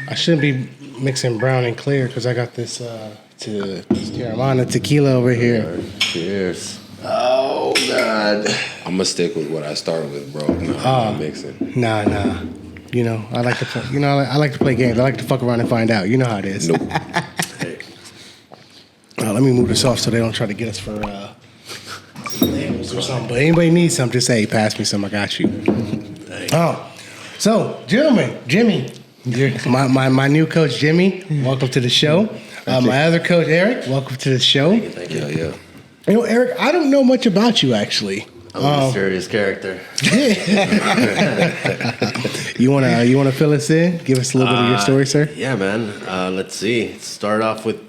I shouldn't be mixing brown and clear because I got this Terramana tequila over here. Cheers. Oh God. I'm gonna stick with what I started with, bro. No, I'm not mixing. Nah. You know, I like to play games. I like to fuck around and find out. You know how it is. Nope. Let me move this off so they don't try to get us for labels or something. But anybody needs some, just say, pass me some. I got you. Oh, so gentlemen, Jimmy, my new coach Jimmy, welcome to the show. My other coach Eric, welcome to the show. Thank you. Yeah. You know, Eric, I don't know much about you actually. I'm a mysterious character. You wanna fill us in? Give us a little bit of your story, sir. Yeah, man. Let's see. Start off with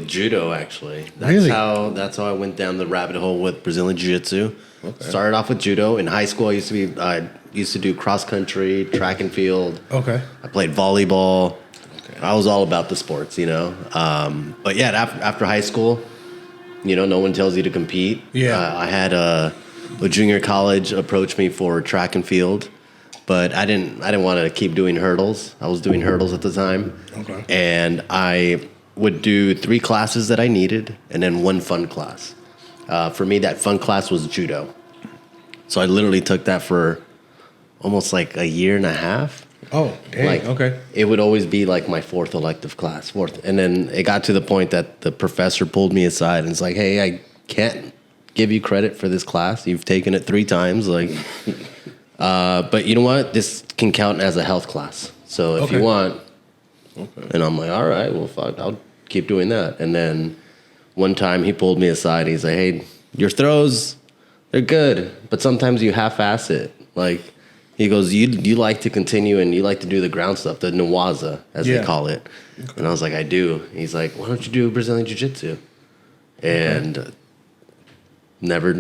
judo. Actually, Really? That's how I went down the rabbit hole with Brazilian Jiu-Jitsu. Okay. Started off with judo. In high school, I used to do cross country, track and field. Okay. I played volleyball. Okay. I was all about the sports, you know. But yeah, after high school, you know, no one tells you to compete. Yeah. I had a junior college approach me for track and field, but I didn't want to keep doing hurdles. I was doing hurdles at the time. Okay. And I would do 3 classes that I needed and then 1 fun class. For me, that fun class was judo. So I literally took that for almost like a year and a half. Oh, dang. Like, okay. It would always be like my 4th elective class. And then it got to the point that the professor pulled me aside and was like, hey, I can't give you credit for this class. You've taken it 3 times. Like, but you know what? This can count as a health class. So if you want, and I'm like, all right, well, fuck, I'll keep doing that. And then one time he pulled me aside. He's like, hey, your throws, they're good, but sometimes you half-ass it. Like, he goes, you like to continue and you like to do the ground stuff, the Nawaza, as they call it. Okay. And I was like, I do. He's like, why don't you do Brazilian Jiu-Jitsu? And never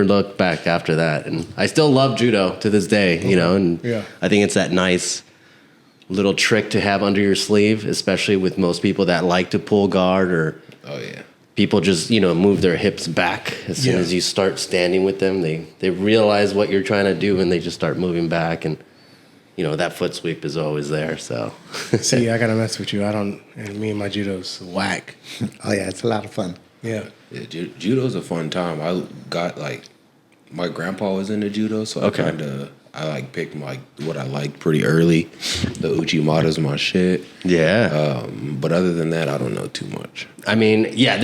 looked back after that. And I still love judo to this day, you know, and I think it's that nice little trick to have under your sleeve, especially with most people that like to pull guard or people just, you know, move their hips back as soon as you start standing with them. They realize what you're trying to do and they just start moving back, and you know, that foot sweep is always there. So see, I gotta mess with you. And me and my judo's whack. Oh yeah, it's a lot of fun. Yeah, Judo's a fun time. I got like, my grandpa was into judo, so I picked what I liked pretty early. The Uchimata's my shit. Yeah. But other than that, I don't know too much. I mean, yeah,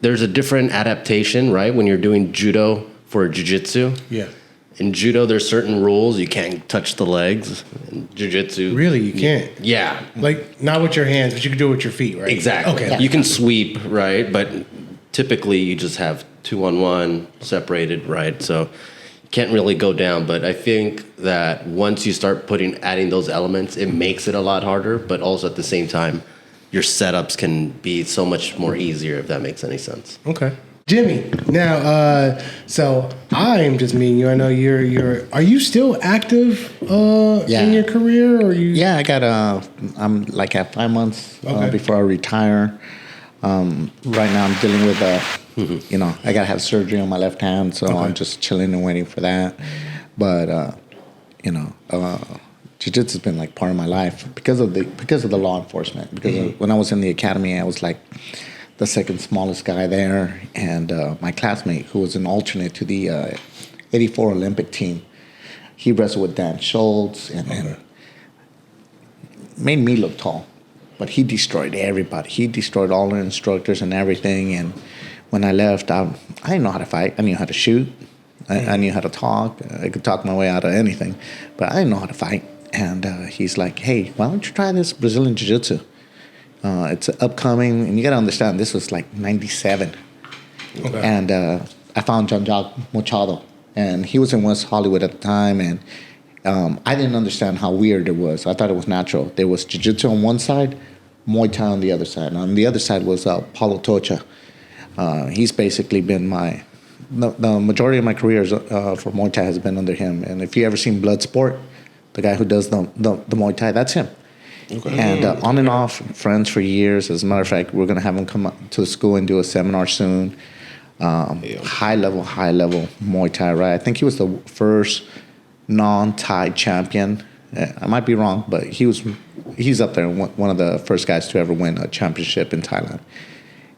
there's a different adaptation, right? When you're doing judo for jiu-jitsu. Yeah. In judo, there's certain rules. You can't touch the legs. In jiu-jitsu, really, you can't. Yeah. Like, not with your hands, but you can do it with your feet, right? Exactly. Okay. Yeah. You can sweep, right? But typically, you just have 2-on-1 separated, right? So you can't really go down. But I think that once you start adding those elements, it makes it a lot harder. But also at the same time, your setups can be so much more easier, if that makes any sense. Okay. Jimmy, now, so I'm just meeting you. I know are you still active in your career? Or you? Yeah, I'm like at 5 months before I retire. Right now I'm dealing with, you know, I got to have surgery on my left hand, so I'm just chilling and waiting for that. But, you know, Jiu-Jitsu has been like part of my life because of the law enforcement. Because when I was in the academy, I was like the second smallest guy there, and my classmate, who was an alternate to the '84 Olympic team, he wrestled with Dan Schultz and made me look tall, but he destroyed everybody. He destroyed all the instructors and everything. And when I left, I didn't know how to fight. I knew how to shoot. I knew how to talk. I could talk my way out of anything, but I didn't know how to fight. And he's like, "Hey, why don't you try this Brazilian Jiu-Jitsu? It's upcoming, and you got to understand, this was like 97. Okay. And I found Jean-Jacques Machado, and he was in West Hollywood at the time, and I didn't understand how weird it was. I thought it was natural. There was Jiu-Jitsu on one side, Muay Thai on the other side. And on the other side was Paulo Tocha. He's basically been the majority of my career for Muay Thai has been under him. And if you ever seen Bloodsport, the guy who does the Muay Thai, that's him. Okay. And on and off, friends for years. As a matter of fact, we're going to have him come up to the school and do a seminar soon. High level Muay Thai, right? I think he was the first non-Thai champion. I might be wrong, but he was he's up there, one of the first guys to ever win a championship in Thailand.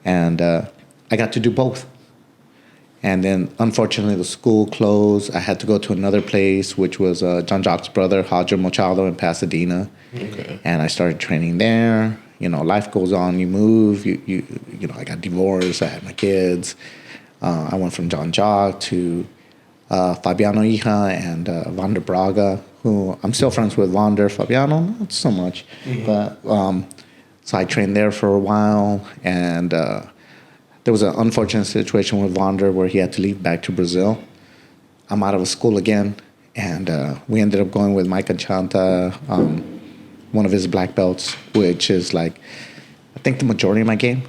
And I got to do both. And then, unfortunately, the school closed. I had to go to another place, which was John Jock's brother, Hajar Machado, in Pasadena. Okay. And I started training there. You know, life goes on. You move. You know, I got divorced. I had my kids. I went from John Jock to Fabiano Hija and Vander Braga, who I'm still friends with. Vander, Fabiano, not so much. Mm-hmm. But so I trained there for a while, and there was an unfortunate situation with Vander where he had to leave back to Brazil. I'm out of school again, and we ended up going with Mike Achanta, one of his black belts, which is like, I think the majority of my game.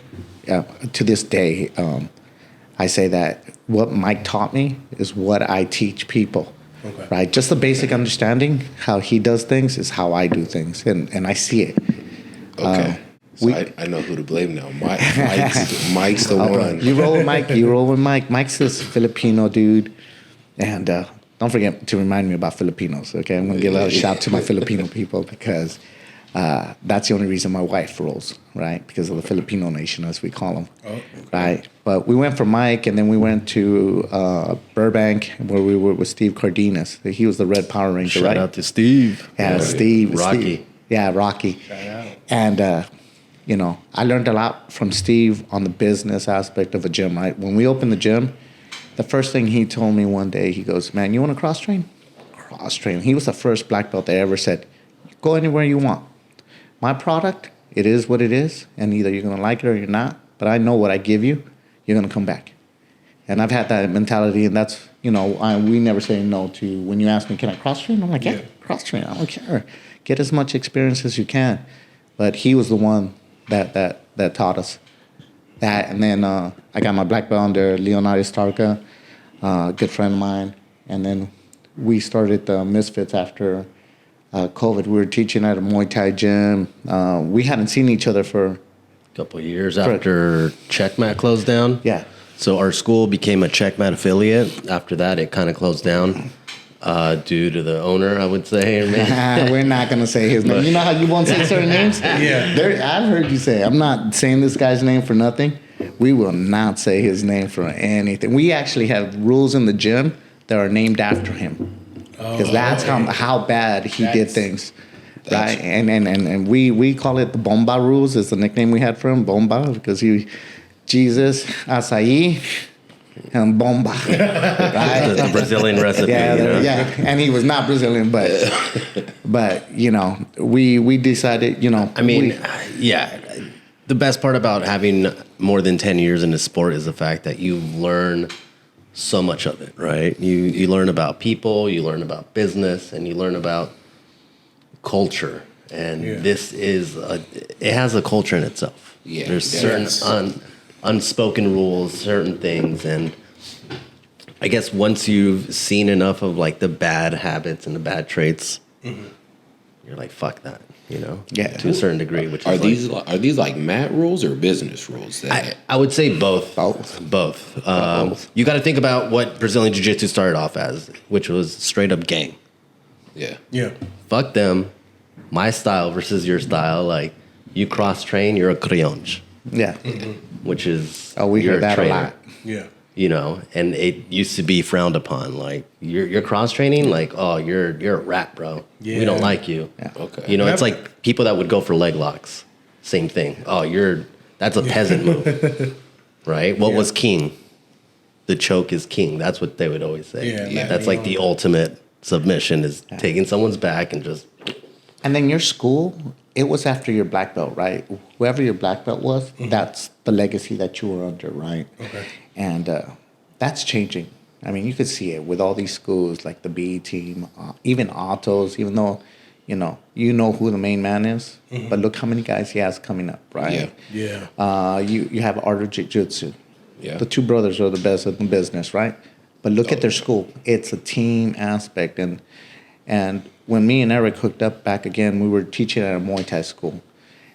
To this day, I say that what Mike taught me is what I teach people, right? Just the basic understanding, how he does things is how I do things, and I see it. Okay. So I know who to blame now. Mike's the one. You roll with Mike. You roll with Mike. Mike's this Filipino dude. And don't forget to remind me about Filipinos, okay? I'm going to give a shout to my Filipino people because that's the only reason my wife rolls, right? Because of the Filipino nation, as we call them, right? But we went from Mike, and then we went to Burbank, where we were with Steve Cardenas. He was the Red Power Ranger, right? Shout out to Steve. Yeah, Steve. Rocky. Steve. Yeah, Rocky. Shout out. And you know, I learned a lot from Steve on the business aspect of a gym, right? When we opened the gym, the first thing he told me one day, he goes, man, you want to cross-train? Cross-train. He was the first black belt that ever said, go anywhere you want. My product, it is what it is, and either you're going to like it or you're not, but I know what I give you, you're going to come back. And I've had that mentality, and that's, you know, we never say no to, when you ask me, can I cross-train? I'm like, yeah, cross-train. I don't care. Get as much experience as you can. But he was the one that taught us that. And then I got my black belt under Leonardo Starka, a good friend of mine. And then we started the Misfits after COVID. We were teaching at a Muay Thai gym. We hadn't seen each other for a couple of years after Checkmat closed down. Yeah. So our school became a Checkmat affiliate. After that, it kind of closed down. Due to the owner, I would say. We're not going to say his name. You know how you won't say certain names? Yeah. I've heard you say, I'm not saying this guy's name for nothing. We will not say his name for anything. We actually have rules in the gym that are named after him. Because that's how bad he did things. Right? And we call it the Bomba rules. Is the nickname we had for him, Bomba, because Jesus, Açaí, and bomba, right? The Brazilian recipe. Yeah, and he was not Brazilian, but you know, we decided, you know. I mean, the best part about having more than 10 years in the sport is the fact that you learn so much of it, right? You learn about people, you learn about business, and you learn about culture. And this is it has a culture in itself. Yeah, there's certain unspoken rules, certain things, and I guess once you've seen enough of like the bad habits and the bad traits, you're like, fuck that, you know? Yeah. To a certain degree, which are is are these like mat rules or business rules? I would say both. Both. You got to think about what Brazilian Jiu-Jitsu started off as, which was straight up gang. Yeah. Fuck them. My style versus your style. Like, you cross-train, you're a crionge. Yeah. Which is we hear that trainer, a lot. Yeah. You know, and it used to be frowned upon. Like, you're cross-training, like, oh, you're a rat, bro. Yeah. We don't like you. Yeah. Okay. You know, it's like people that would go for leg locks. Same thing. Oh, that's a peasant move. Right? What was king? The choke is king. That's what they would always say. Yeah. That's like the ultimate submission is taking someone's back and just... And then your school, it was after your black belt, right? Whoever your black belt was, that's the legacy that you were under, right? Okay. And that's changing. I mean, you could see it with all these schools like the B team, even Autos, even though, you know who the main man is, but look how many guys he has coming up, right? Yeah. You have Art of Jitsu. Yeah. The two brothers are the best in the business, right? But look at their school. It's a team aspect. And when me and Eric hooked up back again, we were teaching at a Muay Thai school.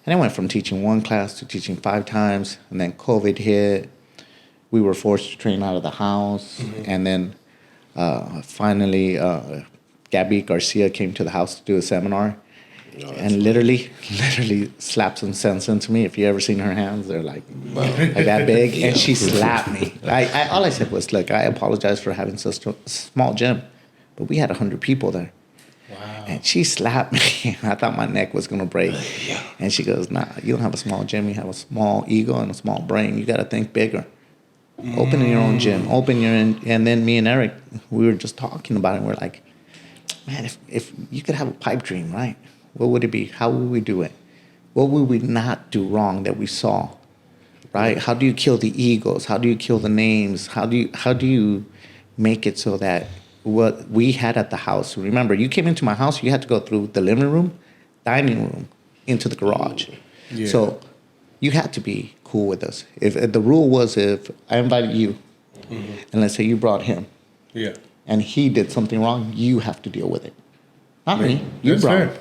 And I went from teaching one class to teaching 5 times. And then COVID hit. We were forced to train out of the house. And then finally, Gabby Garcia came to the house to do a seminar. and literally slapped some sense into me. If you ever seen her hands, they're like that big. Yeah. And she slapped me. I all I said was, look, I apologize for having such a small gym, but we had 100 people there. Wow. And she slapped me. I thought my neck was gonna break. Yeah. And she goes, nah, you don't have a small gym. You have a small ego and a small brain. You got to think bigger. Open your own gym. Open your own. And then me and Eric, we were just talking about it. We're like, man, if you could have a pipe dream, right? What would it be? How would we do it? What would we not do wrong that we saw, right? How do you kill the egos? How do you kill the names? How do you make it so that what we had at the house? Remember, you came into my house, you had to go through the living room, dining room, into the garage. Yeah. So you had to be cool with us. If the rule was, if I invited you, and let's say you brought him, Yeah. and he did something wrong, you have to deal with it. Not me. You That's brought fair. him.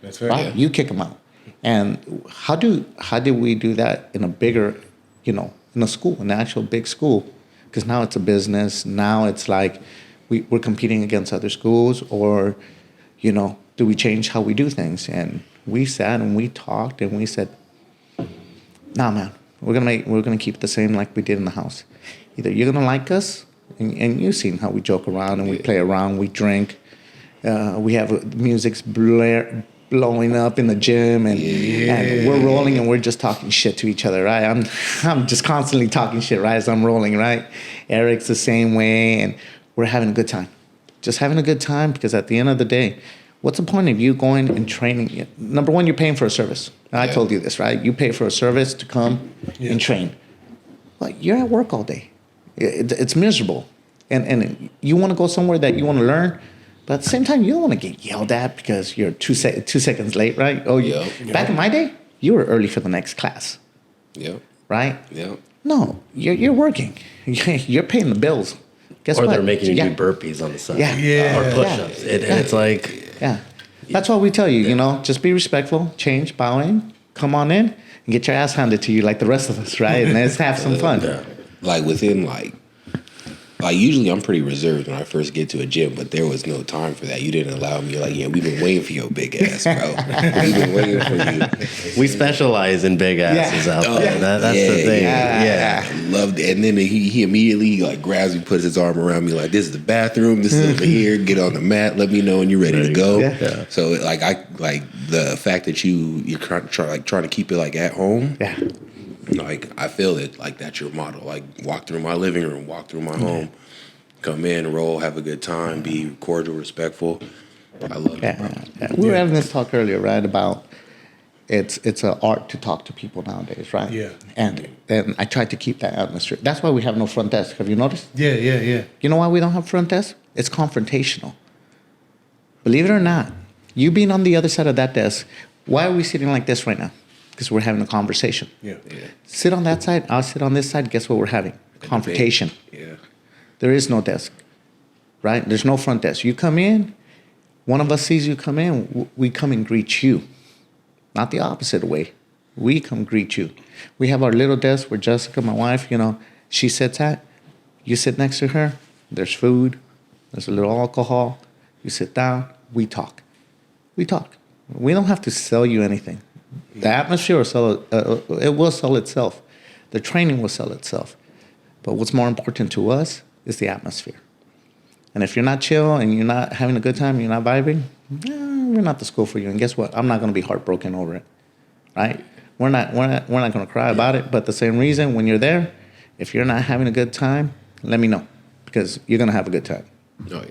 That's fair. Right? Yeah. You kick him out. And how do we do that in a bigger, in a school, an actual big school? Because now it's a business. Now it's like we're competing against other schools, or, do we change how we do things? And we sat and we talked and we said, nah, man, we're gonna keep it the same like we did in the house. Either you're gonna like us, and you've seen how we joke around and we play around, we drink, we have music's blowing up in the gym, and we're rolling and we're just talking shit to each other, right? I'm just constantly talking shit, right, as I'm rolling, right? Eric's the same way, and we're having a good time. Just having a good time, because at the end of the day, what's the point of you going and training? Number one, you're paying for a service. I told you this, right? You pay for a service to come and train. But you're at work all day. It's miserable. And you want to go somewhere that you want to learn, but at the same time, you don't want to get yelled at because you're 2 seconds late, right? Oh, back in my day, you were early for the next class. Yep. Right? Yep. No, you're working. You're paying the bills. Guess Or what? they're making you do burpees on the side. Yeah. Or push-ups. And it's like... Yeah. That's why we tell you, just be respectful, change, bow in, come on in, and get your ass handed to you like the rest of us, right? And let's have some fun. Like within usually I'm pretty reserved when I first get to a gym, but there was no time for that. You didn't allow me. You're like, yeah, we've been waiting for your big ass, bro. We've been waiting for you. We specialize in big asses out there. That's the thing. Yeah. I loved it. And then he immediately grabs me, puts his arm around me like, this is the bathroom. This is over here. Get on the mat. Let me know when you're ready to go. Yeah. So the fact that you're trying to keep it at home. Yeah. I feel it. That's your model. Walk through my living room, walk through my home, come in, roll, have a good time, be cordial, respectful. I love it, bro. Yeah. We were having this talk earlier, right, about it's an art to talk to people nowadays, right? Yeah. And I tried to keep that atmosphere. That's why we have no front desk. Have you noticed? Yeah. You know why we don't have front desk? It's confrontational. Believe it or not, you being on the other side of that desk, why are we sitting like this right now? Because we're having a conversation. Yeah. Sit on that side, I'll sit on this side. Guess what we're having? Confrontation. Yeah. There is no desk, right? There's no front desk. You come in, one of us sees you come in, we come and greet you. Not the opposite way. We come greet you. We have our little desk where Jessica, my wife, she sits at. You sit next to her. There's food. There's a little alcohol. You sit down. We talk. We talk. We don't have to sell you anything. The atmosphere will sell it will sell itself. The training will sell itself. But what's more important to us is the atmosphere. And if you're not chill and you're not having a good time, you're not vibing, we're not the school for you. And guess what? I'm not going to be heartbroken over it, right? We're not going to cry about it. But the same reason, when you're there, if you're not having a good time, let me know, because you're going to have a good time. Oh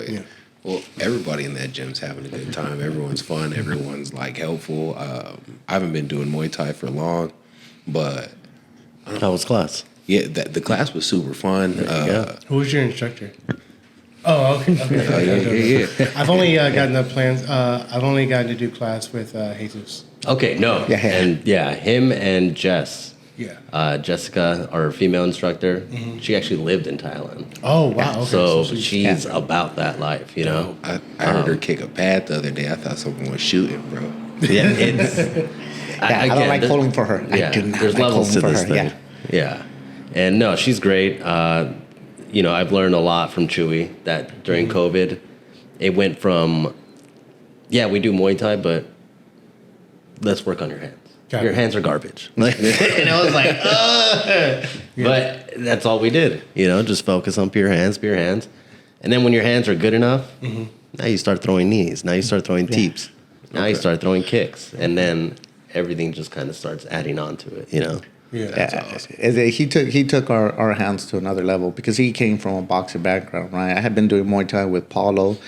yeah. Well, everybody in that gym's having a good time. Everyone's fun. Everyone's helpful. I haven't been doing Muay Thai for long, but How was class? yeah, the class was super fun. Who was your instructor? Oh, okay. Yeah. I've only gotten the plans. I've only gotten to do class with Jesus. Okay, no. Yeah. And him and Jess. Yeah. Jessica, our female instructor, she actually lived in Thailand. Oh wow. Okay. So she's about that life, I heard her kick a pad the other day. I thought someone was shooting, bro. Yeah, it's... I don't like pulling for her. Yeah, I do not there's like levels pulling to for this her. thing. Yeah. And no, she's great. I've learned a lot from Chewy that during COVID, it went from, we do Muay Thai, but let's work on your hands. Got Your it. hands are garbage. Like, and I was like, ugh. But that's all we did. You know, just focus on pure hands. And then when your hands are good enough, now you start throwing knees. Now you start throwing teeps. Now you start throwing kicks. And then everything just kind of starts adding on to it, you know? Yeah, that's awesome. He took our hands to another level because he came from a boxing background, right? I had been doing Muay Thai with Paulo,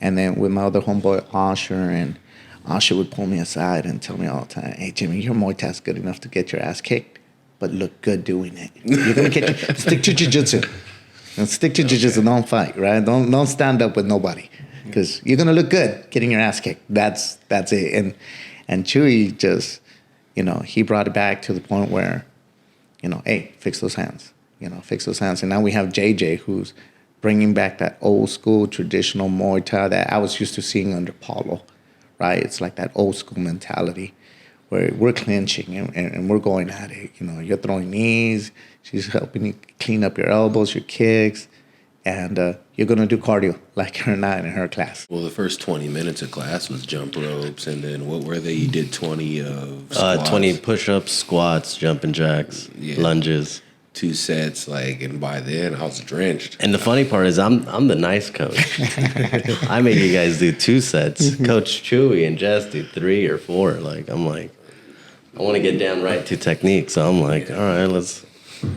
and then with my other homeboy Osher, and Osher would pull me aside and tell me all the time, "Hey Jimmy, your Muay Thai's good enough to get your ass kicked, but look good doing it. You're gonna stick to jiu-jitsu, and stick to jiu-jitsu. Don't fight, right? Don't stand up with nobody, because you're gonna look good getting your ass kicked. That's it." And Chewy just, you know, he brought it back to the point where, you know, hey, fix those hands. You know, fix those hands. And now we have JJ, who's bringing back that old school traditional Muay Thai that I was used to seeing under Paulo, right? It's like that old school mentality where we're clinching and we're going at it. You know, you're throwing knees, she's helping you clean up your elbows, your kicks, and you're going to do cardio like her and I in her class. Well, the first 20 minutes of class was jump ropes, and then what were they? You did 20 of squats. 20 push-ups, squats, jumping jacks, lunges. 2 sets, like, and by then I was drenched. And the funny part is I'm the nice coach. I make you guys do 2 sets. Coach Chewy and Jess do 3 or 4. Like, I'm like, I want to get down right to technique. So I'm like, all right,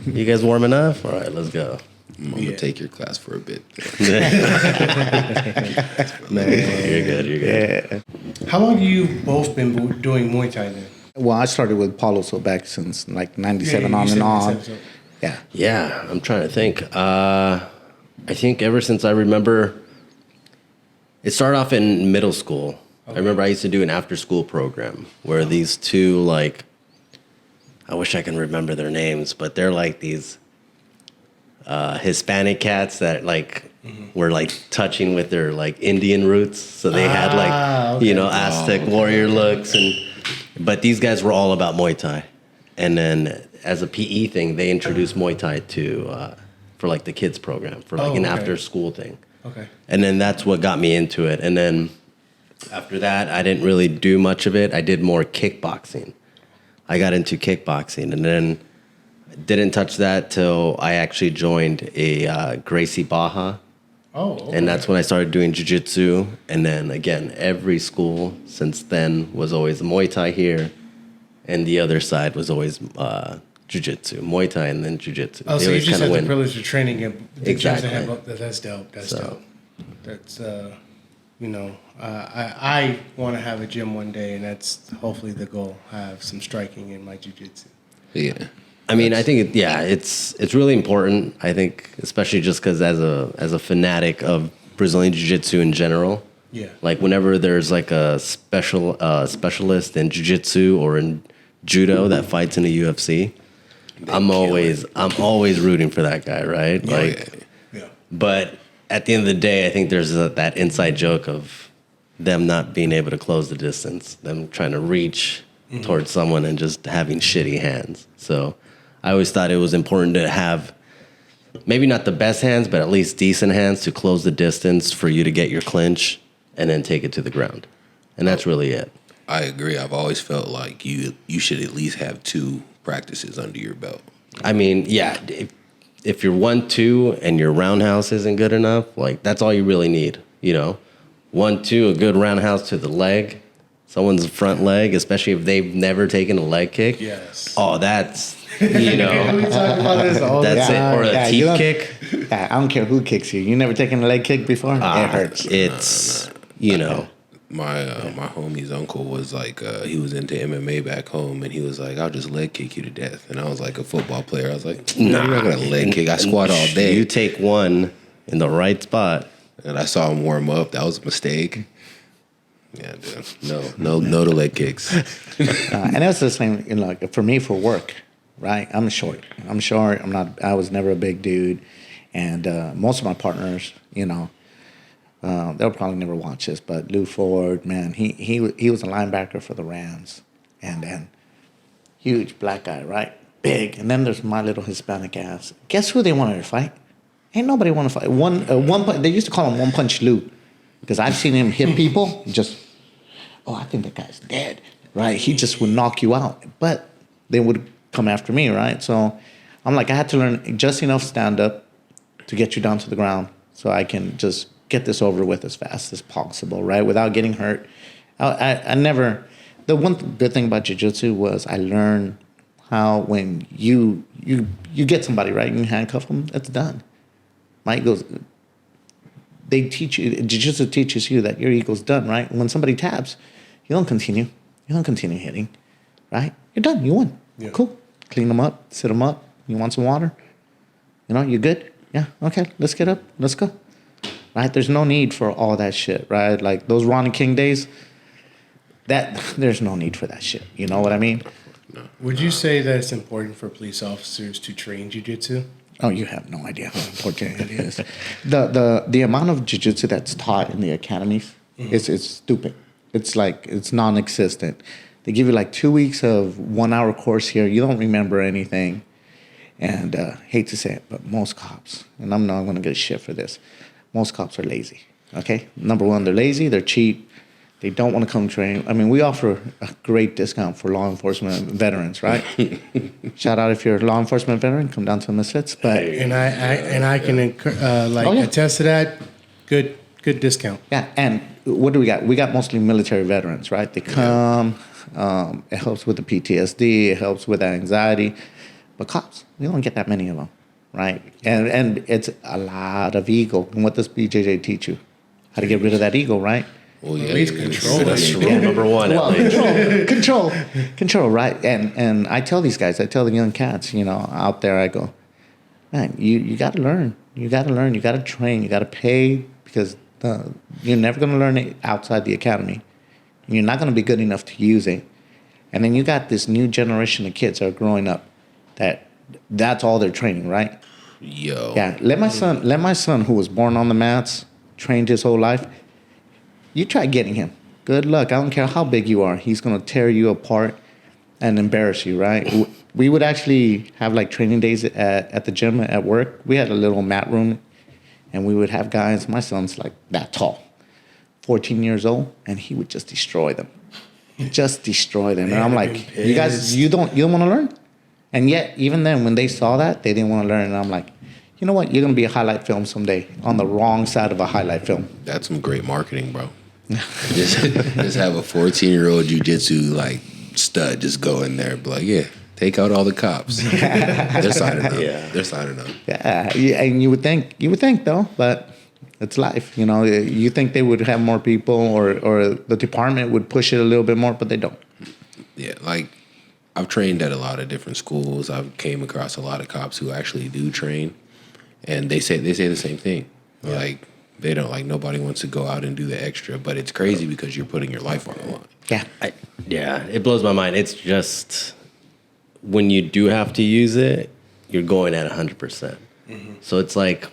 you guys warm enough? All right, let's go. I'm going to take your class for a bit. Man, you're good. Yeah. How long have you both been doing Muay Thai then? Well, I started with Paulo so back since like 97 you on said and on. 97, so- Yeah. Yeah, I'm trying to think. I think ever since I remember, it started off in middle school. I remember I used to do an after-school program where these 2, like, I wish I can remember their names, but they're like these Hispanic cats that like were like touching with their like Indian roots. So they had like, you know, Aztec warrior looks, but these guys were all about Muay Thai. And then as a PE thing, they introduced Muay Thai for like the kids program, for like an after school thing. Okay. And then that's what got me into it. And then after that, I didn't really do much of it. I did more kickboxing. I got into kickboxing, and then didn't touch that till I actually joined a Gracie Baja. Oh, okay. And that's when I started doing jiu-jitsu. And then again, every school since then was always Muay Thai here. And the other side was always jiu-jitsu, Muay Thai, and then jiu-jitsu. Oh, They so you always just kinda had the privilege of training him. Exactly. That's dope. That's dope. That's, you know, I want to have a gym one day, and that's hopefully the goal. Have some striking in my jiu-jitsu. Yeah. I mean, I think it's really important. I think, especially just because as a fanatic of Brazilian Jiu-Jitsu in general, like whenever there's like a specialist in Jiu-Jitsu or in Judo that fights in the UFC, I'm always rooting for that guy, right? But at the end of the day, I think there's that inside joke of them not being able to close the distance, them trying to reach towards someone and just having shitty hands. So I always thought it was important to have maybe not the best hands, but at least decent hands to close the distance for you to get your clinch and then take it to the ground. And that's really it. I agree. I've always felt like you should at least have 2 practices under your belt. I mean, yeah, if you're 1-2 and your roundhouse isn't good enough, like that's all you really need, you know? 1-2, a good roundhouse to the leg, someone's front leg, especially if they've never taken a leg kick. Yes. Oh, that's, you know, We talk about this all the that's time. it. Or a teep kick. Yeah, I don't care who kicks you. You never taken a leg kick before? It hurts. It's, you know. My homie's uncle was like, he was into MMA back home, and he was like, I'll just leg kick you to death. And I was like a football player. I was like, nah, I'm not gonna leg kick. I squat all day. You take one in the right spot. And I saw him warm up. That was a mistake. Yeah, dude. No to leg kicks. And that's the same, you know, like for me, for work, right? I'm short. I was never a big dude. And most of my partners, you know, they'll probably never watch this, but Lou Ford, man, he was a linebacker for the Rams. And then huge black guy, right? Big. And then there's my little Hispanic ass. Guess who they wanted to fight? Ain't nobody want to fight. They used to call him One Punch Lou, because I've seen him hit people. I think that guy's dead. right? He just would knock you out. But they would come after me, right? So I'm like, I had to learn just enough stand-up to get you down to the ground so I can just get this over with as fast as possible, right? Without getting hurt. I never... The one good thing about jiu-jitsu was I learned how when you get somebody, right, and you handcuff them, that's done. My ego's... They teach you... Jiu-jitsu teaches you that your ego's done, right? When somebody taps, you don't continue. You don't continue hitting, right? You're done. You won. Yeah. Cool. Clean them up. Sit them up. You want some water? You know, you good? Yeah, okay, let's get up, let's go. Right? There's no need for all that shit, right? Like those Ronnie King days, there's no need for that shit. You know what I mean? No. Would you say that it's important for police officers to train jiu-jitsu? Oh, you have no idea how important it is. The amount of jiu-jitsu that's taught in the academies is stupid. It's like, it's non-existent. They give you like 2 weeks of 1 hour course here. You don't remember anything. And hate to say it, but most cops, and I'm not going to get shit for this, most cops are lazy, okay? Number one, they're lazy, they're cheap, they don't want to come train. I mean, we offer a great discount for law enforcement veterans, right? Shout out if you're a law enforcement veteran, come down to Misfits. But and I can attest to that. Good discount. Yeah, and what do we got? We got mostly military veterans, right? They come, it helps with the PTSD, it helps with that anxiety. But cops, we don't get that many of them, right? And it's a lot of ego. And what does BJJ teach you? How to get rid of that ego, right? Well, yeah, at least control. That's rule number one. Well, control, right? And I tell these guys, I tell the young cats, you know, out there, I go, man, you got to learn. You got to learn. You got to train. You got to pay because you're never going to learn it outside the academy. You're not going to be good enough to use it. And then you got this new generation of kids that are growing up. That's all they're training, right? Yo. Yeah. Let my son who was born on the mats, trained his whole life. You try getting him. Good luck. I don't care how big you are. He's gonna tear you apart and embarrass you, right? We would actually have like training days at the gym at work. We had a little mat room, and we would have guys. My son's like that tall, 14 years old, and he would just destroy them. Just destroy them. And I'm like, you guys, you don't want to learn? And yet, even then, when they saw that, they didn't want to learn. And I'm like, you know what? You're going to be a highlight film someday on the wrong side of a highlight film. That's some great marketing, bro. just have a 14-year-old jiu-jitsu, like, stud just go in there and be like, yeah, take out all the cops. They're signing up. Yeah. They're signing up. Yeah, and you would think, though, but it's life. You know, you think they would have more people or the department would push it a little bit more, but they don't. Yeah, like, I've trained at a lot of different schools. I've came across a lot of cops who actually do train, and they say the same thing. Yeah. Like they don't like nobody wants to go out and do the extra, but it's crazy because you're putting your life on the line. Yeah, it blows my mind. It's just when you do have to use it, you're going at 100%. Mm-hmm. So it's like,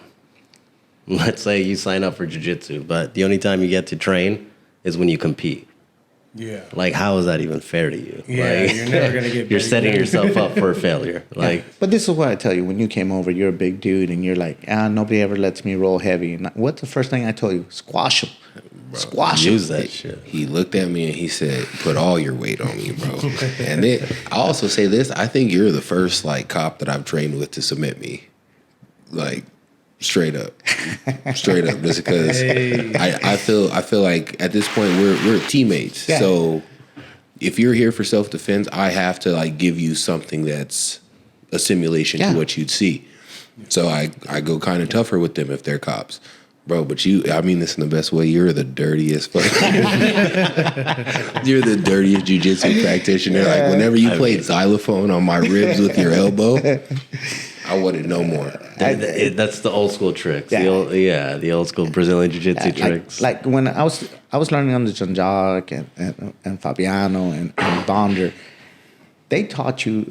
let's say you sign up for jiu-jitsu, but the only time you get to train is when you compete. Yeah. Like, how is that even fair to you? Yeah, like, you're never going to get You're setting yourself up for failure. Like, but this is what I tell you. When you came over, you're a big dude, and you're like, nobody ever lets me roll heavy. And what's the first thing I told you? Squash him. Bro, squash him. Use that shit. He looked at me and he said, put all your weight on me, bro. And then I also say this, I think you're the first, like, cop that I've trained with to submit me. Like, straight up, just because I feel like at this point we're teammates. Yeah. So if you're here for self-defense, I have to like give you something that's a simulation to what you'd see. So I go kind of tougher with them if they're cops, bro. But I mean this in the best way. You're the dirtiest you're the dirtiest jiu-jitsu practitioner. Like whenever you played xylophone on my ribs with your elbow, I wanted no more. That's the old school tricks. Yeah. The old school Brazilian jiu-jitsu tricks. Like when I was learning under Jean-Jacques and Fabiano and Bonder, they taught you,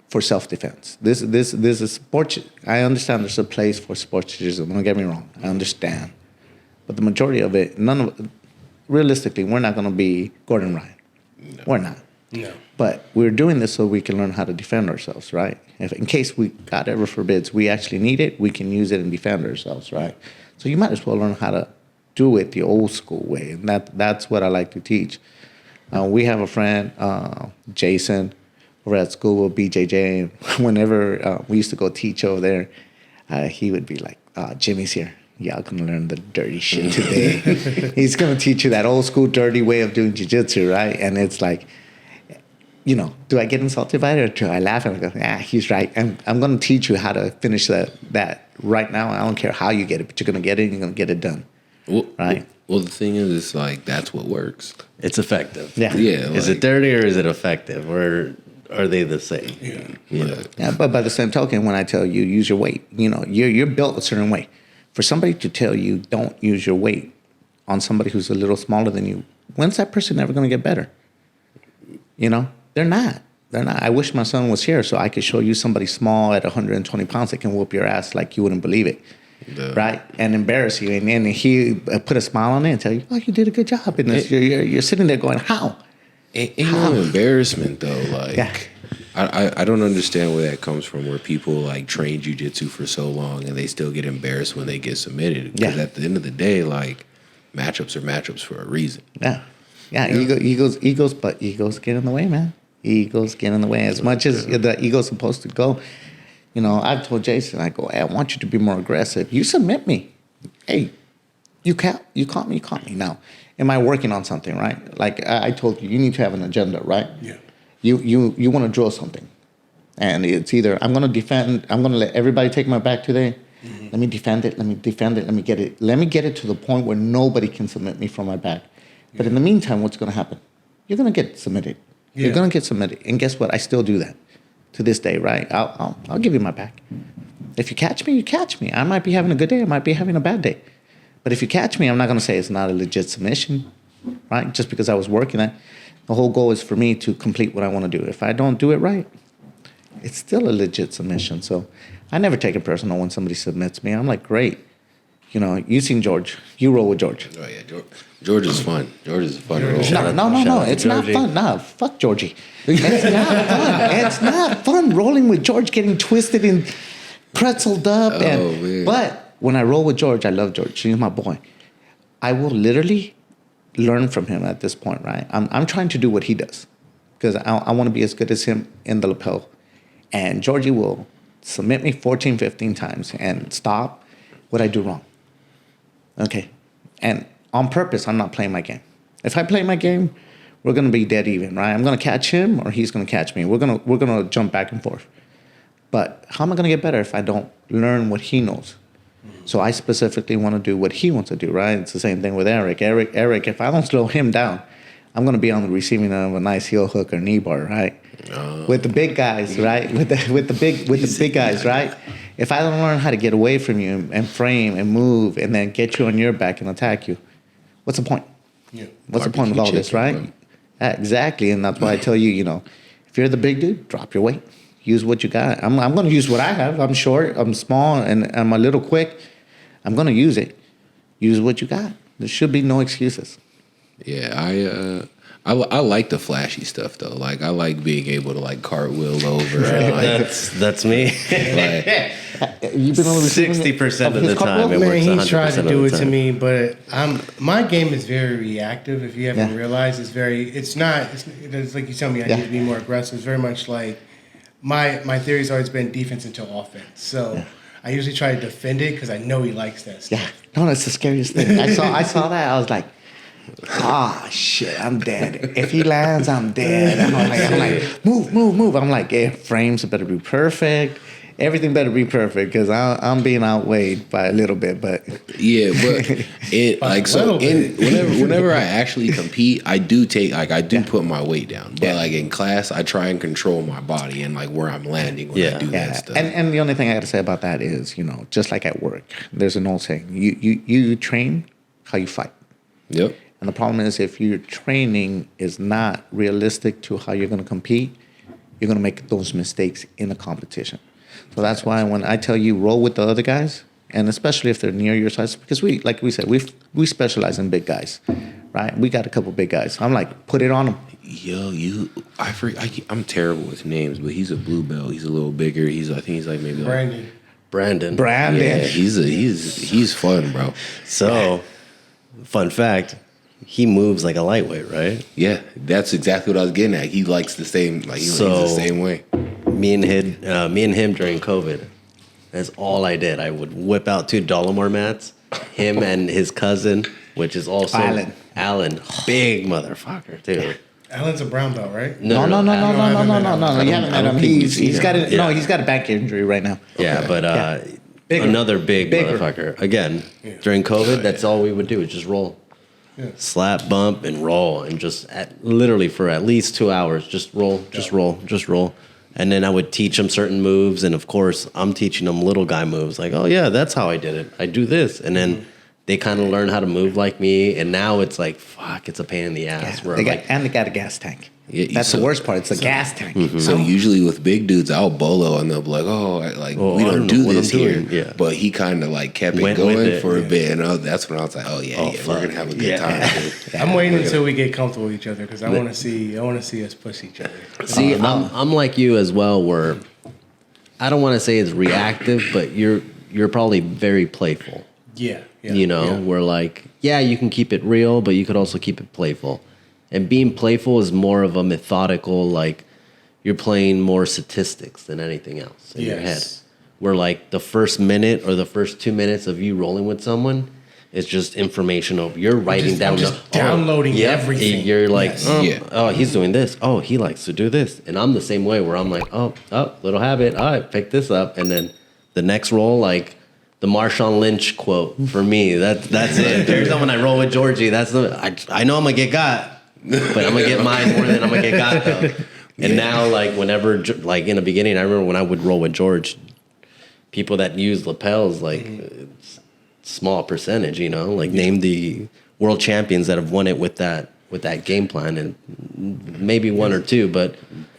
for self-defense. This is sports. I understand there's a place for sportsism. Don't get me wrong. I understand, but the majority of it, realistically, we're not going to be Gordon Ryan. No. We're not. No. But we're doing this so we can learn how to defend ourselves, right? If in case God ever forbids, we actually need it, we can use it and defend ourselves, right? So you might as well learn how to do it the old school way, and that's what I like to teach. We have a friend, JaySin, over at school with BJJ. Whenever we used to go teach over there, he would be like, Jimmy's here. Y'all gonna learn the dirty shit today. He's gonna teach you that old school dirty way of doing jiu-jitsu, right? And it's like, you know, do I get insulted by it or do I laugh and I go, he's right. I'm gonna teach you how to finish that right now. I don't care how you get it, but you're gonna get it and you're gonna get it done. Well, right? Well, the thing is, it's like, that's what works. It's effective. Yeah. Yeah. Is it dirty or is it effective? Or are they the same? Yeah, but by the same token, when I tell you use your weight, you know, you're built a certain way. For somebody to tell you don't use your weight on somebody who's a little smaller than you, when's that person ever going to get better? You know, they're not. They're not. I wish my son was here so I could show you somebody small at 120 pounds that can whoop your ass like you wouldn't believe it. Yeah. Right? And embarrass you. And then he put a smile on it and tell you, oh, you did a good job. And you're sitting there going, how? Ain't no embarrassment, though. Like, yeah. I don't understand where that comes from, where people like train jiu-jitsu for so long and they still get embarrassed when they get submitted. Because at the end of the day, like, matchups are matchups for a reason. Yeah. Egos, but egos get in the way, man. Egos get in the way. As much as the ego's supposed to go, you know, I've told JaySin, I go, hey, I want you to be more aggressive. You submit me. Hey, you caught me. Now, am I working on something, right? Like I told you, you need to have an agenda, right? Yeah. You want to draw something. And it's either I'm going to defend, I'm going to let everybody take my back today. Mm-hmm. Let me defend it. Let me get it. Let me get it to the point where nobody can submit me from my back. Yeah. But in the meantime, what's going to happen? You're going to get submitted. Yeah. You're going to get submitted. And guess what? I still do that to this day, right? I'll give you my back. If you catch me, you catch me. I might be having a good day. I might be having a bad day. But if you catch me, I'm not going to say it's not a legit submission, right? Just because I was working at. The whole goal is for me to complete what I want to do. If I don't do it right, it's still a legit submission. So I never take it personal when somebody submits me. I'm like, great. You know, you seen George. You roll with George. Oh, yeah. George is fun. George is a fun roll. No. It's not fun. Nah, fuck Georgie. It's not fun. It's not fun rolling with George, getting twisted and pretzeled up. Man. But when I roll with George, I love George. He's my boy. I will literally learn from him at this point, right? I'm trying to do what he does because I want to be as good as him in the lapel. And Georgie will submit me 14, 15 times and stop what I do wrong. Okay. And on purpose, I'm not playing my game. If I play my game, we're going to be dead even, right? I'm going to catch him or he's going to catch me. We're going to jump back and forth. But how am I going to get better if I don't learn what he knows? So I specifically want to do what he wants to do, right? It's the same thing with Eric. Eric, if I don't slow him down, I'm going to be on the receiving end of a nice heel hook or knee bar, right? With the big guys, right? With the big guys, right? If I don't learn how to get away from you and frame and move and then get you on your back and attack you, what's the point? Yeah. What's the point of all this, right? Exactly, and that's why I tell you, you know, if you're the big dude, drop your weight. Use what you got. I'm going to use what I have. I'm short, I'm small, and I'm a little quick. I'm going to use it. Use what you got. There should be no excuses. Yeah, I like the flashy stuff though. Like I like being able to like cartwheel over. That's me. You've been on the 60% of the time. It Man, works he's tried to do it to time. me, but my game is very reactive. If you haven't realized, it's like you tell me. I need to be more aggressive. It's very much like my theory's always been defense until offense. So. I usually try to defend it because I know he likes that stuff. Yeah, no, that's the scariest thing. I saw that. I was like, shit, I'm dead. If he lands, I'm dead. I'm like, move. I'm like, frames better be perfect. Everything better be perfect because I'm being outweighed by a little bit. But whenever I actually compete, I do put my weight down. But like in class, I try and control my body and like where I'm landing when I do that stuff. And the only thing I got to say about that is, you know, just like at work, there's an old saying: you train how you fight. Yep. And the problem is if your training is not realistic to how you're going to compete, you're going to make those mistakes in a competition. So that's why when I tell you roll with the other guys, and especially if they're near your size, because like we said, we specialize in big guys, right? We got a couple big guys. I'm like, put it on them. Yo, I'm terrible with names, but he's a blue belt. He's a little bigger. I think he's like maybe Brandon. Yeah, he's fun, bro. So, fun fact. he moves like a lightweight, right? Yeah, that's exactly what I was getting at. He likes the same, like he's the same way. Me and him during COVID, that's all I did. I would whip out 2 Dolomar mats. Him and his cousin, which is also Alan, big motherfucker too. Alan's a brown belt, right? No. You haven't met him. He's got a he's got a back injury right now. Yeah, but another bigger motherfucker. Again, during COVID, that's all we would do is just roll. Yeah. Slap, bump, and roll, and just literally for at least 2 hours, just roll. And then I would teach them certain moves, and of course, I'm teaching them little guy moves. Like, oh yeah, that's how I did it. I do this, and then they kind of learn how to move like me. And now it's like, fuck, it's a pain in the ass. Yeah, they got a gas tank. Yeah, that's the worst part. It's the gas tank. Mm-hmm. So usually with big dudes, I'll bolo and they'll be like, we don't do this here. Yeah. But he kind of like kept it going for a bit, and that's when I was like, we're gonna have a good time. I'm waiting until we get comfortable with each other because I want to see us push each other. See, I'm like you as well, where I don't want to say it's reactive, but you're probably very playful. Yeah. You know, where like, you can keep it real, but you could also keep it playful. And being playful is more of a methodical, like you're playing more statistics than anything else in your head. Where like the first minute or the first 2 minutes of you rolling with someone is just informational. You're writing down, downloading everything. You're like, oh, he's doing this. Oh, he likes to do this. And I'm the same way where I'm like, oh, little habit. All right, pick this up. And then the next roll, like the Marshawn Lynch quote for me, that's it. There's when I roll with Georgie. I know I'm going to get got. But I'm going to get mine more than I'm going to get got, though. And now, like, whenever, like, in the beginning, I remember when I would roll with George, people that use lapels, like, small percentage, you know? Like, name the world champions that have won it with that game plan, and maybe one or two, but,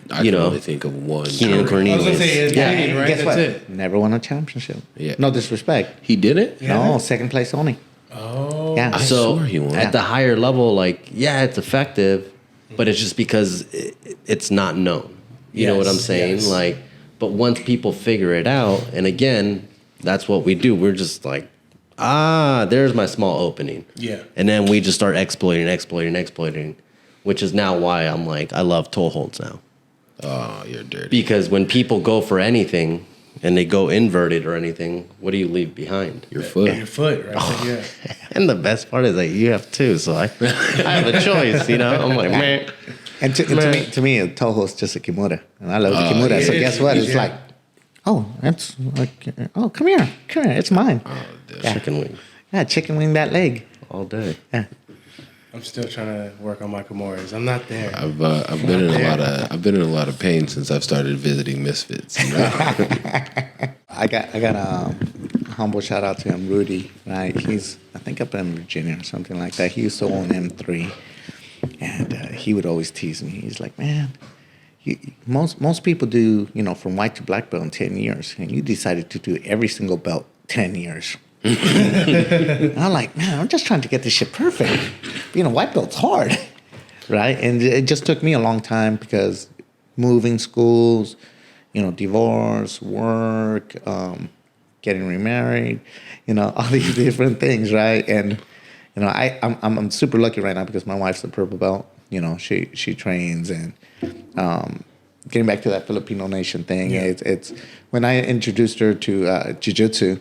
I can only think of one. Keenan Cornelius. I was going to say, Keenan, right? Guess That's what? it. Never won a championship. Yeah. No disrespect. He did it? No, second place only. Oh. Yeah. So he won. at the higher level, like, it's effective, but it's just because it's not known. You know what I'm saying? Yes. Like, but once people figure it out, and again, that's what we do. We're just like, there's my small opening. Yeah. And then we just start exploiting, which is now why I'm like, I love toe holds now. Oh, you're dirty. Because when people go for anything and they go inverted or anything, what do you leave behind? Your foot. Your foot, right? And the best part is that you have two, so I have a choice, you know? I'm like, man. And to me, a toe hold is just a kimura. And I love the kimura. So guess what? It's like, that's like, come here. It's mine. Chicken wing. Yeah, chicken wing that leg. All day. Yeah. I'm still trying to work on my kimuras. I'm not there. I've been in a lot of pain since I've started visiting Misfits. You know? I got a humble shout out to him, Rudy. Right, he's I think up in Virginia or something like that. He used to own M3, and he would always tease me. He's like, man, most people do from white to black belt in 10 years, and you decided to do every single belt 10 years. And I'm like, man, I'm just trying to get this shit perfect. White belt's hard, right? And it just took me a long time because moving schools, divorce, work, getting remarried, all these different things, right? And I'm super lucky right now because my wife's a purple belt. She trains, and getting back to that Filipino nation thing, it's when I introduced her to Jiu-Jitsu.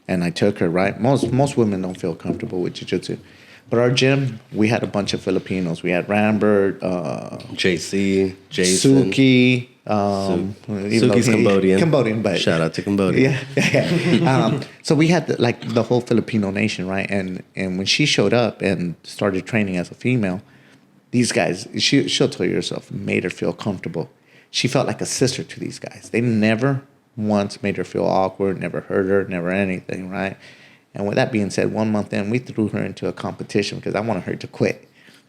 And I took her, right? Most women don't feel comfortable with jiu-jitsu. But our gym, we had a bunch of Filipinos. We had Rambert, JC, JaySin. Suki. Suki's Cambodian. Cambodian, but... Shout out to Cambodia. Yeah. So we had the whole Filipino nation, right? And when she showed up and started training as a female, these guys, she'll tell you herself, made her feel comfortable. She felt like a sister to these guys. They never once made her feel awkward, never hurt her, never anything, right? And with that being said, 1 month in, we threw her into a competition because I wanted her to quit.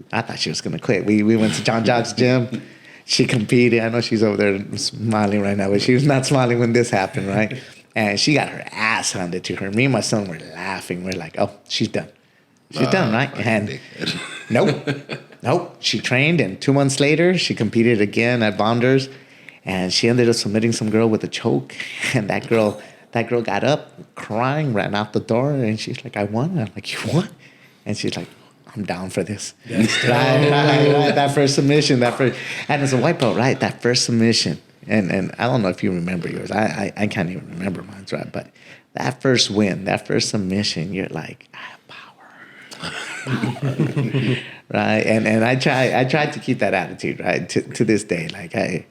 I thought she was going to quit. We went to John Jock's gym. She competed. I know she's over there smiling right now, but she was not smiling when this happened, right? And she got her ass handed to her. Me and my son were laughing. We're like, oh, she's done. She's done, right? And nope. She trained, and 2 months later, she competed again at Bonders. And she ended up submitting some girl with a choke. And that girl got up crying, ran out the door. And she's like, I won. And I'm like, you won? And she's like, I'm down for this. Right. That first submission, and as a white belt, right? That first submission, and I don't know if you remember yours. I can't even remember mine, right? But that first win, that first submission, you're like, I have power, right? And I tried to keep that attitude, right? To this day, like, hey,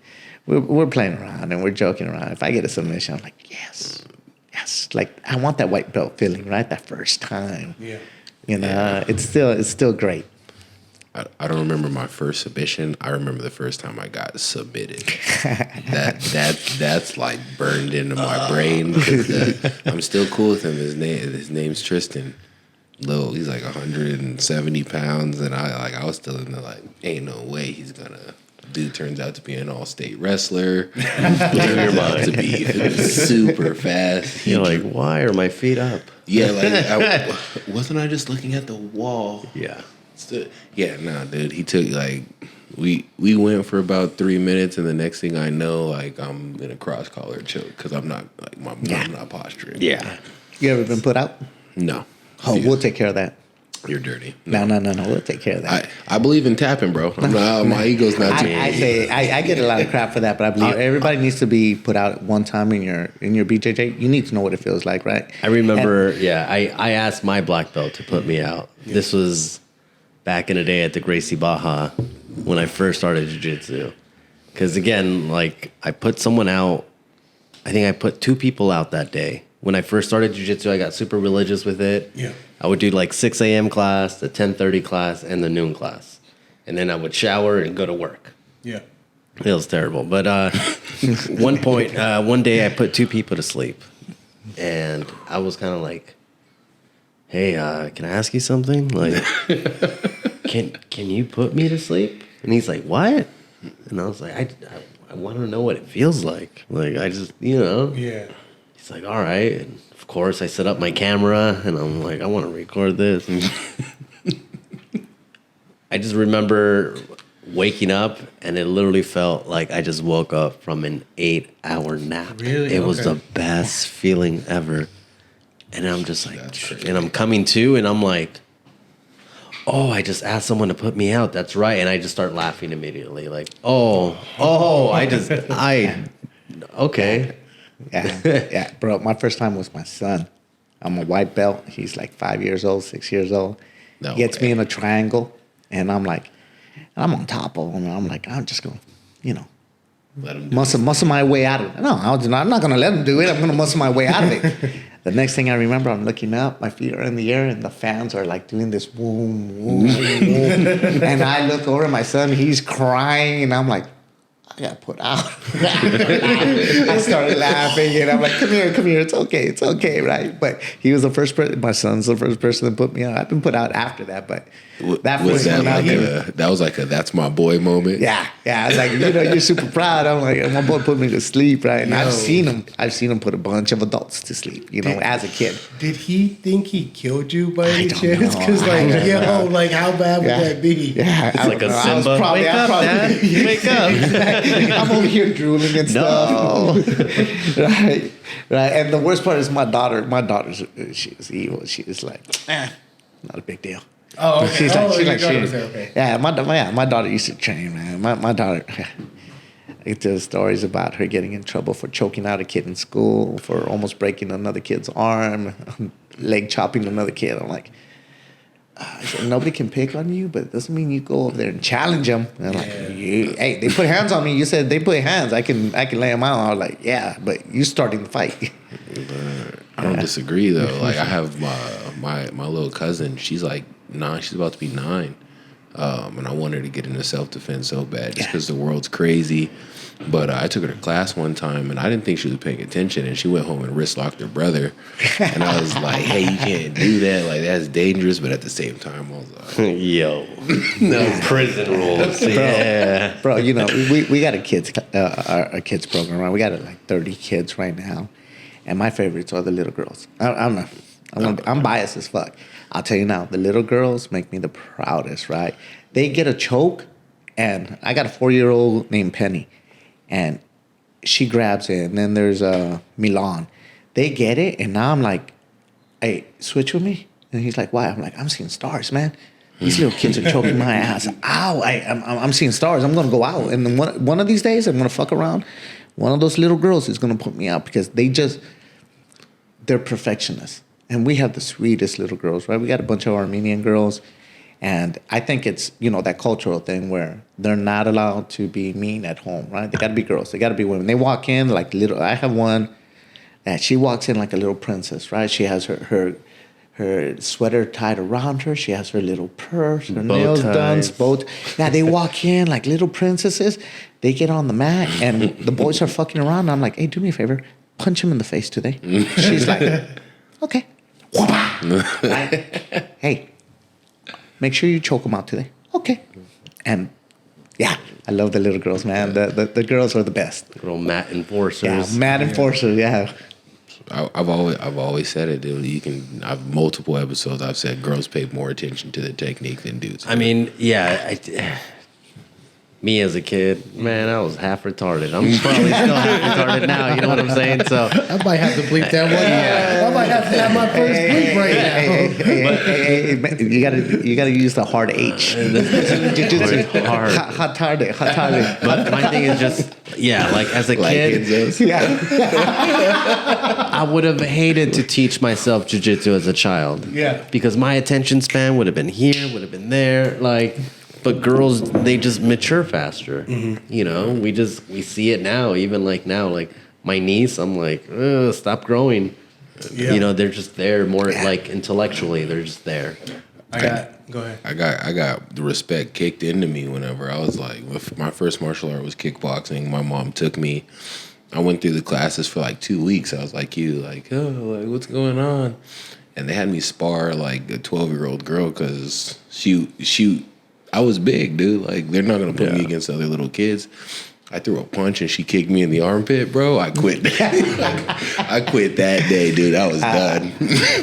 we're playing around and we're joking around. If I get a submission, I'm like, yes. Like I want that white belt feeling, right? That first time. Yeah. You know, it's still great. I don't remember my first submission. I remember the first time I got submitted. That's like burned into my brain. I'm still cool with him. His name's Tristan. Little, he's like 170 pounds, and I was still in the like, ain't no way he's gonna. Dude turns out to be an all-state wrestler. Blew your mind to be super fast. You're like, why are my feet up? Yeah, like wasn't I just looking at the wall? Yeah. Yeah, nah, dude. He took like we went for about 3 minutes, and the next thing I know, like I'm in a cross collar choke because I'm not like I'm not posturing. Yeah. You ever been put out? No. Oh, we'll take care of that. You're dirty. No. We'll take care of that. I believe in tapping, bro. My ego's not too. I get a lot of crap for that, but I believe everybody needs to be put out at one time in your BJJ. You need to know what it feels like, right? I remember, I asked my black belt to put me out. Yeah. This was back in the day at the Gracie Baja when I first started jiu-jitsu. Because again, like I put someone out. I think I put 2 people out that day. When I first started jiu-jitsu, I got super religious with it. Yeah. I would do like 6 a.m. class, the 10:30 class, and the noon class. And then I would shower and go to work. Yeah. It was terrible. But one day I put 2 people to sleep. And I was kind of like, hey, can I ask you something? Like, can you put me to sleep? And he's like, what? And I was like, I want to know what it feels like. Like, I just, Yeah. He's like, all right. And of course, I set up my camera, and I'm like, I want to record this. I just remember waking up, and it literally felt like I just woke up from an 8-hour nap. Really? It was the best feeling ever. And I'm just like, and I'm coming to, and I'm like, oh, I just asked someone to put me out. That's right. And I just start laughing immediately. Like, okay. Yeah, bro. My first time was my son. I'm a white belt. He's like 5 years old, 6 years old. No Gets way. Me in a triangle, and I'm like, I'm on top of him. I'm like, I'm just going, let him muscle my way out of it. No, I'm not going to let him do it. I'm going to muscle my way out of it. The next thing I remember, I'm looking up, my feet are in the air, and the fans are like doing this boom, boom, boom. And I look over at my son, he's crying, and I'm like, I got put out. I started laughing, and I'm like, come here, it's okay, right? But he was the first person, my son's the first person to put me out. I've been put out after that, but that was like a that's my boy moment. Yeah. I was like, you're super proud. I'm like, my boy put me to sleep, right? And I've seen him put a bunch of adults to sleep, as a kid. Did he think he killed you by any chance? Because like how bad would that be? Yeah, it's like a Simba. Wake up, Dad. Wake up. I'm over here drooling and stuff. Right. And the worst part is my daughter. She is evil. She is like, not a big deal. Oh, okay. She's okay. Yeah, my daughter used to train, man. My daughter, I tell stories about her getting in trouble for choking out a kid in school, for almost breaking another kid's arm, leg chopping another kid. I'm like, I said, nobody can pick on you, but it doesn't mean you go over there and challenge them. And I'm like, hey, they put hands on me. You said they put hands. I can lay them out. I was like, yeah, but you starting the fight. I don't disagree though. Like I have my little cousin. She's like 9. She's about to be 9, and I want her to get into self-defense so bad, just because the world's crazy. But I took her to class one time, and I didn't think she was paying attention, and she went home and wrist locked her brother. And I was like, hey, you can't do that. Like, that's dangerous. But at the same time, I was like, yo, no prison rules. Bro, we got a kids program, right? We got like 30 kids right now. And my favorites are the little girls. I'm biased as fuck. I'll tell you now, the little girls make me the proudest, right? They get a choke, and I got a 4-year-old named Penny. And she grabs it, and then there's Milan. They get it, and now I'm like, hey, switch with me? And he's like, why? I'm like, I'm seeing stars, man. These little kids are choking my ass. Ow! I'm seeing stars. I'm gonna go out, and then one of these days I'm gonna fuck around. One of those little girls is gonna put me out because they're perfectionists, and we have the sweetest little girls, right? We got a bunch of Armenian girls, and I think it's that cultural thing where they're not allowed to be mean at home, right? They gotta be girls. They gotta be women. They walk in like little. I have one, and she walks in like a little princess, right? She has her sweater tied around her. She has her little purse, her nails done, Yeah, they walk in like little princesses. They get on the mat, and the boys are fucking around. I'm like, hey, do me a favor. Punch him in the face today. She's like, okay. Right? Hey, make sure you choke him out today. Okay. And yeah, I love the little girls, man. The girls are the best. Little mat enforcers. Yeah, mat enforcers, yeah. I've always said it, dude. I've multiple episodes. I've said girls pay more attention to the technique than dudes. I mean, yeah. Me as a kid, man, I was half retarded. I'm probably still half retarded now. You know what I'm saying? So I might have to bleep that one. Yeah. I might have to have my first bleep right now. Hey, you gotta use the hard H. Hard target. But my thing is just, like as a kid, I would have hated to teach myself jiu-jitsu as a child. Yeah. Because my attention span would have been here, would have been there. But girls, they just mature faster. Mm-hmm. We see it now. Even now, my niece, I'm like, stop growing. Yeah. They're just there more intellectually. They're just there. Go ahead. I got the respect kicked into me whenever I was my first martial art was kickboxing. My mom took me. I went through the classes for 2 weeks. I was like you, what's going on? And they had me spar a 12-year-old girl because she I was big, dude. They're not gonna put me against other little kids. I threw a punch and she kicked me in the armpit, bro. I quit. I quit that day, dude. I was done.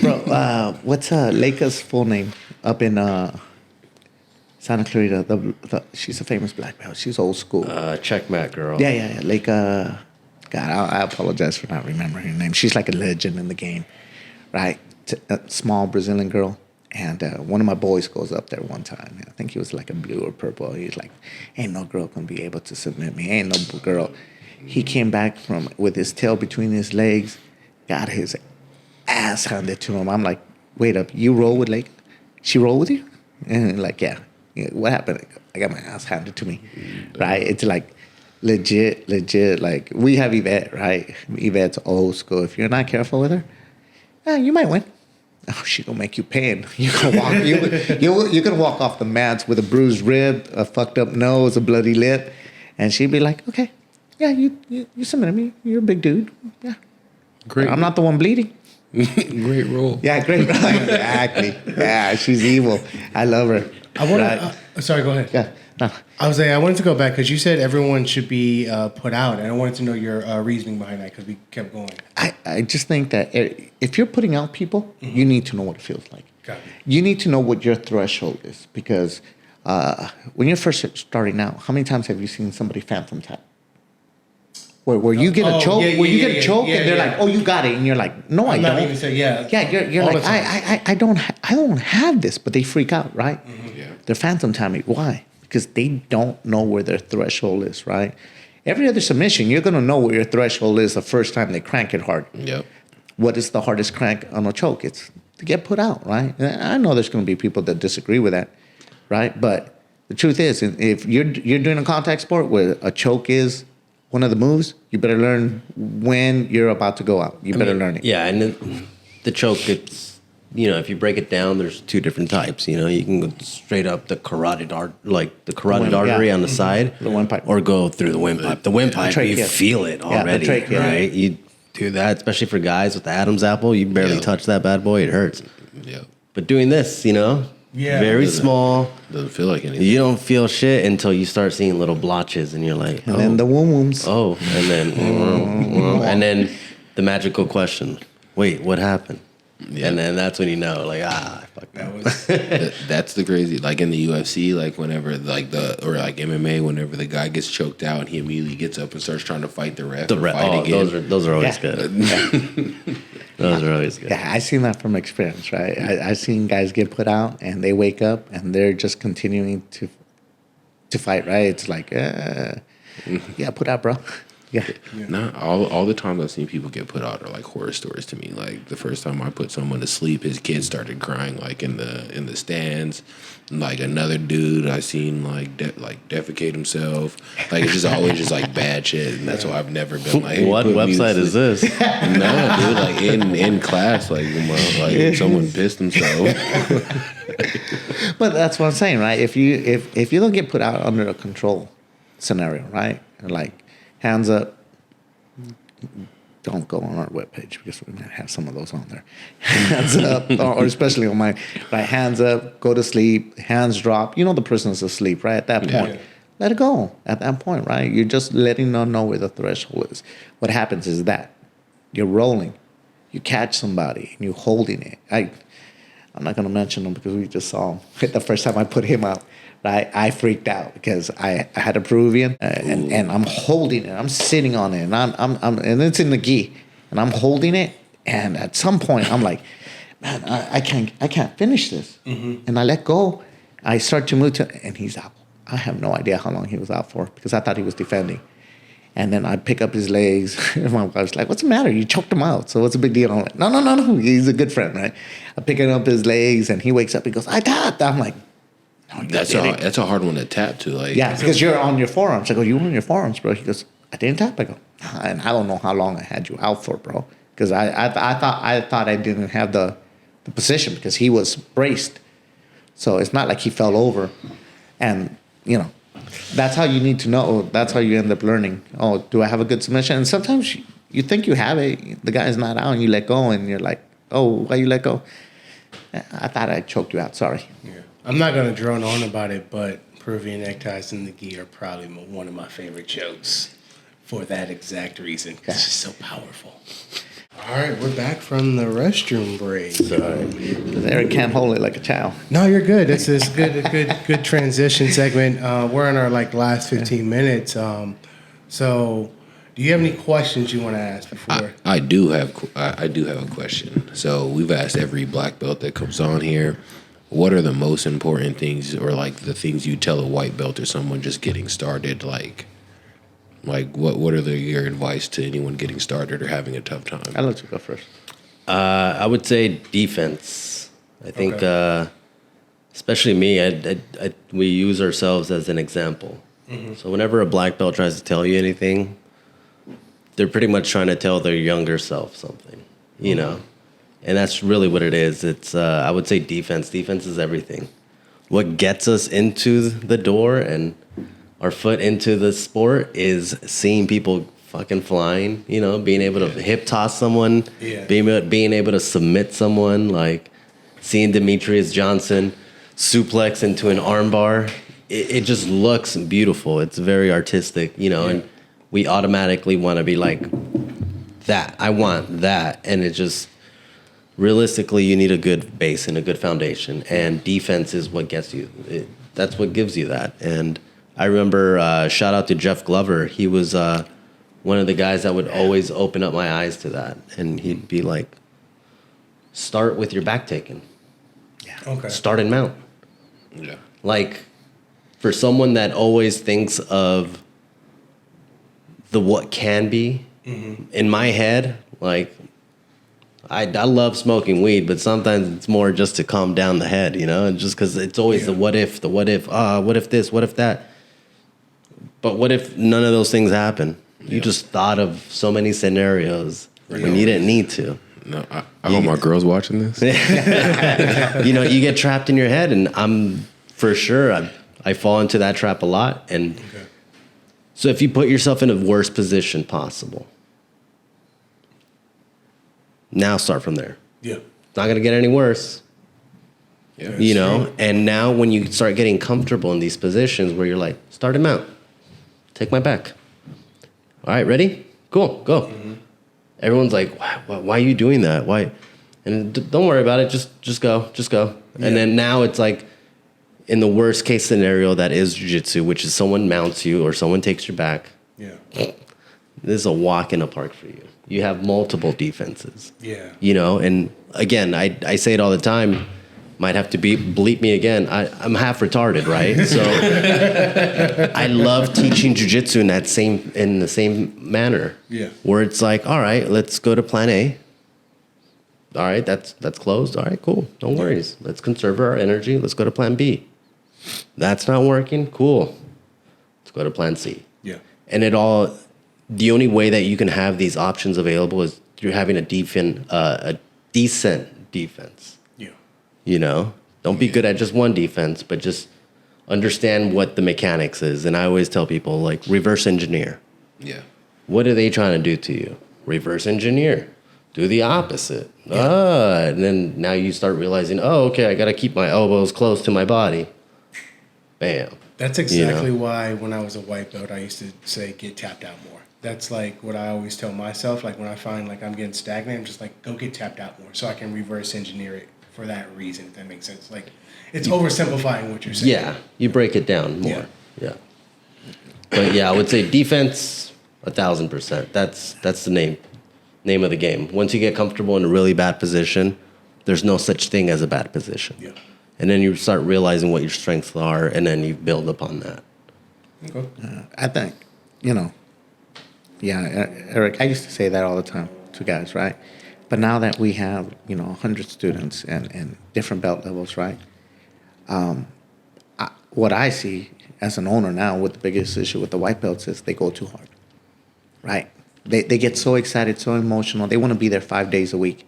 Bro, what's Leica's full name up in Santa Clarita? She's a famous black belt. She's old school. Checkmate girl. Yeah. Leica. God, I apologize for not remembering her name. She's like a legend in the game, right? A small Brazilian girl. And one of my boys goes up there one time. I think he was like a blue or purple. He's like, ain't no girl gonna be able to submit me. Ain't no girl. He came back with his tail between his legs, got his ass handed to him. I'm like, wait up, you roll with Lake? She roll with you? And yeah. What happened? I got my ass handed to me, right? It's legit. We have Yvette, right? Yvette's old school. If you're not careful with her, you might win. Oh, she gonna make you pain. You gonna walk. You're gonna walk off the mats with a bruised rib, a fucked up nose, a bloody lip, and she'd be like, "Okay, yeah, you submitted me. You're a big dude. Yeah, great. I'm not the one bleeding. Great role. Yeah, great role. Exactly. Yeah, she's evil. I love her. I want to. Sorry, go ahead. Yeah. No. I wanted to go back because you said everyone should be put out, and I wanted to know your reasoning behind that because we kept going. I just think that if you're putting out people, you need to know what it feels like. Got it. You need to know what your threshold is because when you're first starting out, how many times have you seen somebody phantom tap? Where you get a choke, a choke, and they're like, "Oh, you got it," and you're like, "No, I don't." Not even say yeah. Yeah, you're like, I don't have this, but they freak out, right? Mm-hmm. Yeah. They're phantom tapping. Why? Because they don't know where their threshold is, right? Every other submission, you're gonna know where your threshold is the first time they crank it hard. Yep. What is the hardest crank on a choke? It's to get put out, right? And I know there's gonna be people that disagree with that, right? But the truth is, if you're doing a contact sport where a choke is one of the moves, you better learn when you're about to go out. You better learn it. Yeah, and the choke, it's, if you break it down, there's two different types. You can go straight up the carotid artery on the side, the windpipe, or go through the windpipe. The windpipe, you feel it already, right? You do that, especially for guys with the Adam's apple. You barely touch that bad boy; it hurts. Yeah. But doing this, very small. Doesn't feel like anything. You don't feel shit until you start seeing little blotches, and you're like, and then the wombs. Oh, and then and then the magical question: wait, what happened? Yeah. And then that's when you know, fuck that. That's the crazy. Like in the UFC, whenever MMA, whenever the guy gets choked out and he immediately gets up and starts trying to fight the ref. Those are always good. Those are always good. Yeah, I seen that from experience, right? I seen guys get put out and they wake up and they're just continuing to fight, right? It's like, yeah, put out, bro. Yeah. Not all the times I've seen people get put out are like horror stories to me. Like the first time I put someone to sleep, his kid started crying like in the stands. Like another dude I seen like defecate himself. Like it's just always just like bad shit, and that's why I've never been like. Hey, What website is this? No, dude. Like in class, like someone pissed himself. But that's what I'm saying, right? If you don't get put out under a control scenario, right? Like hands up. Don't go on our webpage because we might have some of those on there. Hands up, or especially on mine. Right, hands up, go to sleep, hands drop. You know the person's asleep, right? At that point, let it go. At that point, right? You're just letting them know where the threshold is. What happens is that you're rolling, you catch somebody, and you're holding it. I'm not going to mention him because we just saw him. The first time I put him out, right, I freaked out because I had a Peruvian and I'm holding it. I'm sitting on it, and and it's in the gi, and I'm holding it. And at some point, I'm like, man, I can't finish this. Mm-hmm. And I let go. I start to move and he's out. I have no idea how long he was out for because I thought he was defending. And then I pick up his legs. And my wife's like, what's the matter? You choked him out. So what's the big deal? I'm like, no. He's a good friend, right? I'm picking up his legs, and he wakes up. He goes, I tapped. I'm like, no, That's a hard one to tap to. Like, yeah, because you're on your forearms. I go, you on your forearms, bro? He goes, I didn't tap. I go, and I don't know how long I had you out for, bro. Because I thought I didn't have the position because he was braced. So it's not like he fell over. And, that's how you need to know. That's how you end up learning. Oh, do I have a good submission? And sometimes you think you have it. The guy's not out, and you let go, and you're like, oh, why you let go? I thought I choked you out. Sorry. Yeah. I'm not going to drone on about it, but Peruvian neckties in the gi are probably one of my favorite jokes for that exact reason. It's just so powerful. All right, we're back from the restroom break. Eric can't hold it like a child. No, you're good. This is good transition segment. We're in our last 15 minutes. So, do you have any questions you want to ask before? I do have a question. So we've asked every black belt that comes on here, what are the most important things, or the things you tell a white belt or someone just getting started, what are your advice to anyone getting started or having a tough time? I'll let you go first. I would say defense. I think, especially me, we use ourselves as an example. Mm-hmm. So whenever a black belt tries to tell you anything, they're pretty much trying to tell their younger self something, you know? And that's really what it is. It's, I would say defense. Defense is everything. What gets us into the door and our foot into the sport is seeing people fucking flying, being able to hip toss someone, being able to submit someone, seeing Demetrius Johnson suplex into an armbar. It just looks beautiful. It's very artistic, and we automatically want to be like, that. I want that. And it just, realistically, you need a good base and a good foundation. And defense is what gets you. That's what gives you that. And I remember, shout out to Jeff Glover. He was one of the guys that would always open up my eyes to that. And he'd be like, start with your back taken. Yeah. Okay. Start and mount. Yeah. For someone that always thinks of the what can be, in my head, I love smoking weed, but sometimes it's more just to calm down the head, just because it's always the what if, what if this, what if that. But what if none of those things happen? You just thought of so many scenarios when you didn't need to. No, I hope my girl's watching this. You get trapped in your head, and I'm for sure I fall into that trap a lot. And so if you put yourself in the worst position possible, now start from there. Yeah, it's not gonna get any worse. Yeah, And now when you start getting comfortable in these positions where you're like, start him out. Take my back. All right, ready? Cool, go. Mm-hmm. Everyone's like, why are you doing that? Why? And don't worry about it. Just go. Yeah. And then now it's in the worst case scenario that is jiu-jitsu, which is someone mounts you or someone takes your back. Yeah. This is a walk in the park for you. you have multiple defenses. Yeah. You know, and again, I say it all the time. Might have to bleep me again. I'm half retarded, right? So I love teaching jujitsu in the same manner. Yeah. Where it's like, all right, let's go to plan A. All right, that's closed. All right, cool. No worries. Let's conserve our energy. Let's go to plan B. That's not working. Cool. Let's go to plan C. Yeah. And the only way that you can have these options available is through having a decent defense. Yeah. You know, don't be good at just one defense, but just understand what the mechanics is. And I always tell people, like, reverse engineer. Yeah. What are they trying to do to you? Reverse engineer. Do the opposite. And then now you start realizing, okay, I got to keep my elbows close to my body. Bam. That's exactly why when I was a white belt, I used to say, get tapped out more. That's like what I always tell myself. Like when I find like I'm getting stagnant, I'm just like, go get tapped out more so I can reverse engineer it for that reason, if that makes sense. Like it's oversimplifying what you're saying. Yeah, you break it down more. Yeah. But yeah, I would say defense, 1,000%. That's the name of the game. Once you get comfortable in a really bad position, there's no such thing as a bad position. Yeah. And then you start realizing what your strengths are, and then you build upon that. Okay. I think, Eric, I used to say that all the time to guys, right? But now that we have, 100 students and different belt levels, right? What I see as an owner now with the biggest issue with the white belts is they go too hard, right? They get so excited, so emotional. They want to be there 5 days a week.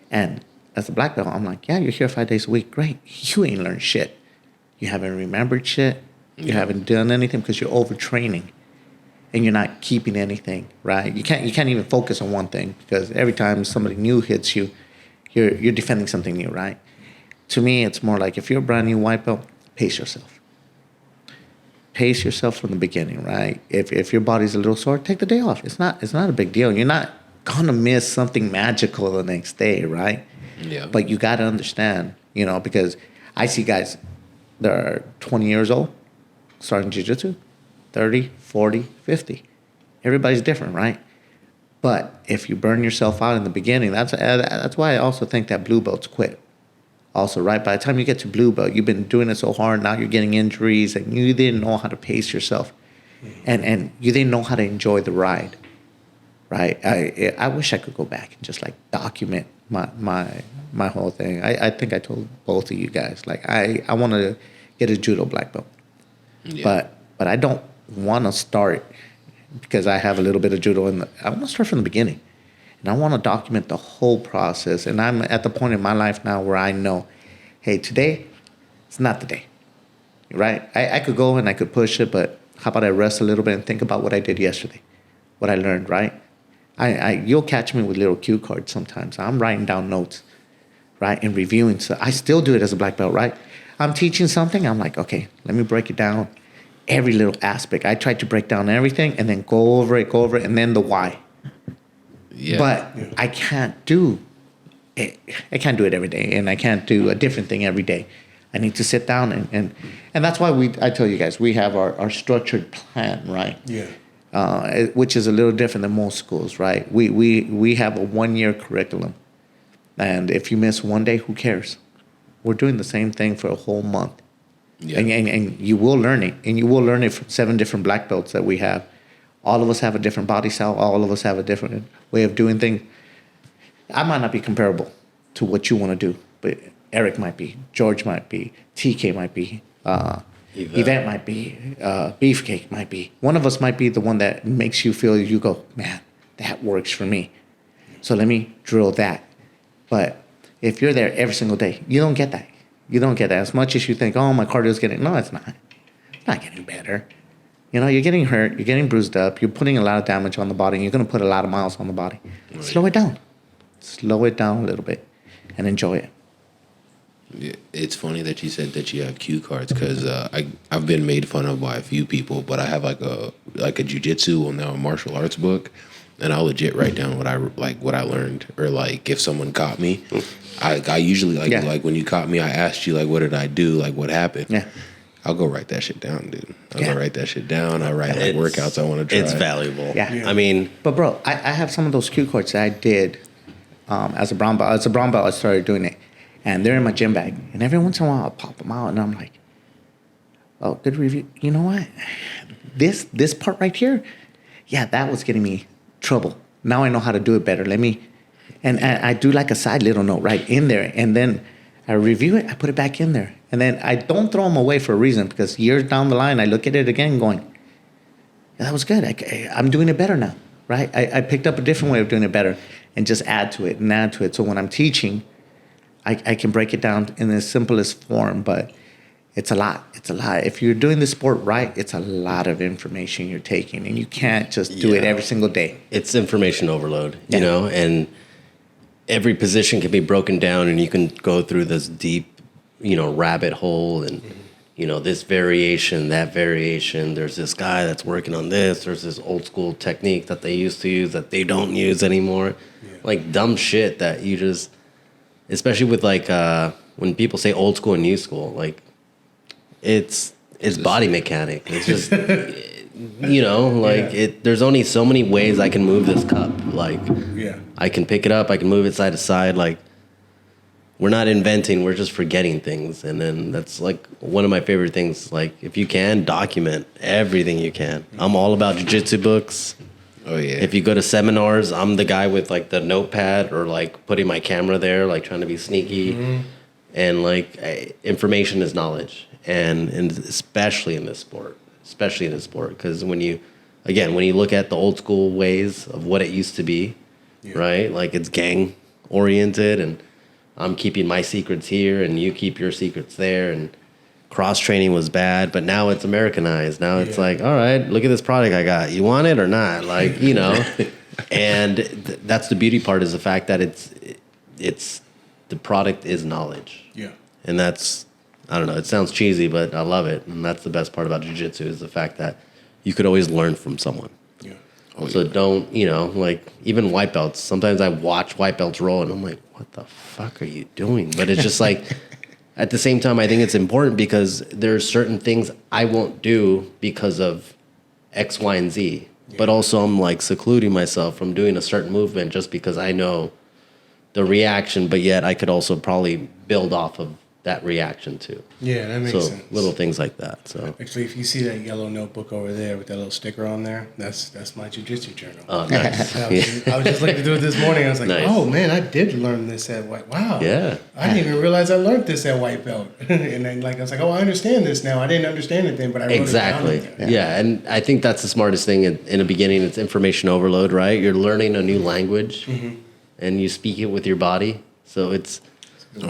And as a black belt, I'm like, yeah, you're here 5 days a week. Great. You ain't learned shit. You haven't remembered shit. You haven't done anything because you're overtraining. And you're not keeping anything, right? You can't even focus on one thing because every time somebody new hits you, you're defending something new, right? To me, it's more like if you're a brand new white belt, pace yourself. Pace yourself from the beginning, right? If your body's a little sore, take the day off. It's not a big deal. You're not gonna miss something magical the next day, right? Yeah. But you got to understand, because I see guys that are 20 years old starting jiu-jitsu, 30, 40, 50. Everybody's different, right? But if you burn yourself out in the beginning, that's why I also think that blue belts quit. Also, right? By the time you get to blue belt, you've been doing it so hard, now you're getting injuries, and you didn't know how to pace yourself. And you didn't know how to enjoy the ride, right? I wish I could go back and just, document my whole thing. I think I told both of you guys, I want to get a judo black belt. Yeah. But I don't want to start because I have a little bit of judo I want to start from the beginning. And I want to document the whole process. And I'm at the point in my life now where I know, hey, today, it's not the day, right? I could go and I could push it, but how about I rest a little bit and think about what I did yesterday, what I learned, right? You'll catch me with little cue cards sometimes. I'm writing down notes, right, and reviewing. So I still do it as a black belt, right? I'm teaching something. I'm like, okay, let me break it down, every little aspect. I try to break down everything and then go over it, and then the why. Yeah. But I can't do it. I can't do it every day, and I can't do a different thing every day. I need to sit down and that's why I tell you guys, we have our structured plan, right? Yeah. Which is a little different than most schools, right? We have a 1-year curriculum, and if you miss one day, who cares? We're doing the same thing for a whole month. Yeah. And you will learn it, and you will learn it from 7 different black belts that we have. All of us have a different body style. All of us have a different way of doing things. I might not be comparable to what you want to do, but Eric might be, George might be, TK might be, Yvette might be, Beefcake might be. One of us might be the one that makes you feel, you go, man, that works for me. So let me drill that. But if you're there every single day, you don't get that. You don't get that. As much as you think, oh, my cardio's getting, no, it's not. It's not getting better. You're getting hurt, you're getting bruised up, you're putting a lot of damage on the body, and you're going to put a lot of miles on the body. Right. Slow it down. Slow it down a little bit and enjoy it. Yeah, it's funny that you said that you have cue cards because I've been made fun of by a few people, but I have a jiu-jitsu and now a martial arts book, and I'll legit write down what I learned, or if someone caught me, I usually like when you caught me, I asked you what did I do, what happened. Yeah. I'll go write that shit down, dude. I'll go write that shit down. I write like workouts I want to try. It's valuable. Yeah. I mean, but bro, I have some of those cue cards that I did as a brown belt. As a brown belt, I started doing it, and they're in my gym bag. And every once in a while, I'll pop them out, and I'm like, "Oh, good review. You know what? This part right here, yeah, that was getting me trouble. Now I know how to do it better. And I do like a side little note right in there, and then I review it. I put it back in there, and then I don't throw them away for a reason, because years down the line, I look at it again, going, yeah, that was good. I'm doing it better now, right? I picked up a different way of doing it better, and just add to it and add to it. So when I'm teaching, I can break it down in the simplest form, but it's a lot. It's a lot. If you're doing the sport right, it's a lot of information you're taking, and you can't just do it every single day. It's information overload, you know, and every position can be broken down, and you can go through this deep, you know, rabbit hole, and, you know, this variation, that variation. There's this guy that's working on this. There's this old school technique that they used to use that they don't use anymore. Yeah. Like dumb shit that you just, especially with like, when people say old school and new school, like, it's body mechanic. It's just, you know, like there's only so many ways I can move this cup. Like, I can pick it up, I can move it side to side. Like, we're not inventing, we're just forgetting things. And then that's like one of my favorite things. Like, if you can, document everything you can. I'm all about jiu-jitsu books. Oh yeah. If you go to seminars, I'm the guy with like the notepad, or like putting my camera there, like trying to be sneaky. And like, information is knowledge. And especially in this sport, because when you look at the old school ways of what it used to be, right? Like, it's gang oriented, and I'm keeping my secrets here and you keep your secrets there, and cross training was bad, but now it's Americanized. Now it's like, all right, look at this product I got. You want it or not? Like, you know, and that's the beauty part, is the fact that it's the product is knowledge. Yeah. And that's, I don't know, it sounds cheesy, but I love it. And that's the best part about jiu-jitsu, is the fact that you could always learn from someone. Yeah. So don't, you know, like, even white belts. Sometimes I watch white belts roll, and I'm like, what the fuck are you doing? But it's just like, at the same time, I think it's important, because there's certain things I won't do because of X, Y, and Z. Yeah. But also I'm like secluding myself from doing a certain movement just because I know the reaction, but yet I could also probably build off of that reaction too. Yeah, that makes sense. Little things like that. So actually, if you see that yellow notebook over there with that little sticker on there, that's my jiu-jitsu journal. Oh, nice. I was just looking through it this morning. I was like, nice. Oh man, I did learn this at white. Wow. Yeah. I didn't even realize I learned this at white belt. And then I was like, oh, I understand this now. I didn't understand it then, but I wrote exactly. it down. Yeah, and I think that's the smartest thing in the beginning. It's information overload, right? You're learning a new language, and you speak it with your body. So it's.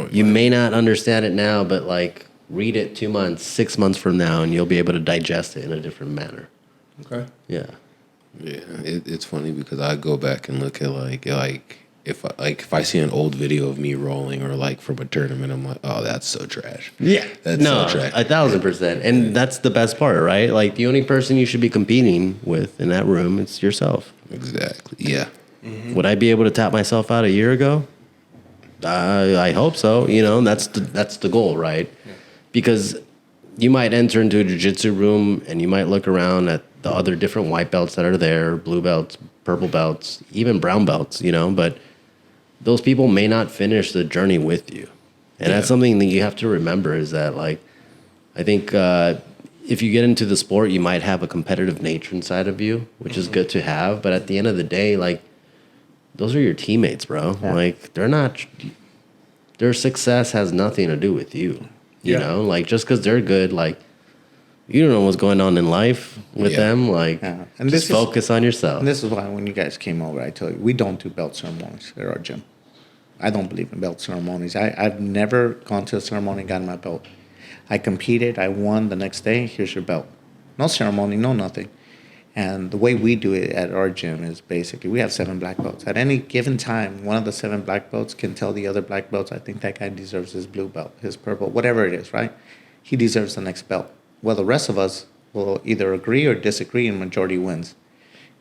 You may not understand it now, but like, read it 2 months, 6 months from now, and you'll be able to digest it in a different manner. Okay. Yeah. Yeah, it's funny because I go back and look at like if I see an old video of me rolling, or like from a tournament, I'm like, oh, that's so trash. Yeah. That's so trash. 1,000%. And that's the best part, right? Like, the only person you should be competing with in that room is yourself. Exactly. Yeah. Would I be able to tap myself out a year ago? I hope so. You know, that's the goal, right? Yeah. Because you might enter into a jiu-jitsu room and you might look around at the other different white belts that are there, blue belts, purple belts, even brown belts, you know, but those people may not finish the journey with you. And that's something that you have to remember, is that, like, I think if you get into the sport, you might have a competitive nature inside of you, which is good to have. But at the end of the day, like, those are your teammates, bro. Yeah. Like, their success has nothing to do with you. You know, like, just because they're good, like, you don't know what's going on in life with them. Like, and just focus on yourself. And this is why when you guys came over, I told you, we don't do belt ceremonies at our gym. I don't believe in belt ceremonies. I've never gone to a ceremony and gotten my belt. I competed, I won, the next day, here's your belt. No ceremony, no nothing. And the way we do it at our gym is basically, we have 7 black belts. At any given time, one of the 7 black belts can tell the other black belts, I think that guy deserves his blue belt, his purple, whatever it is, right? He deserves the next belt. Well, the rest of us will either agree or disagree, and majority wins.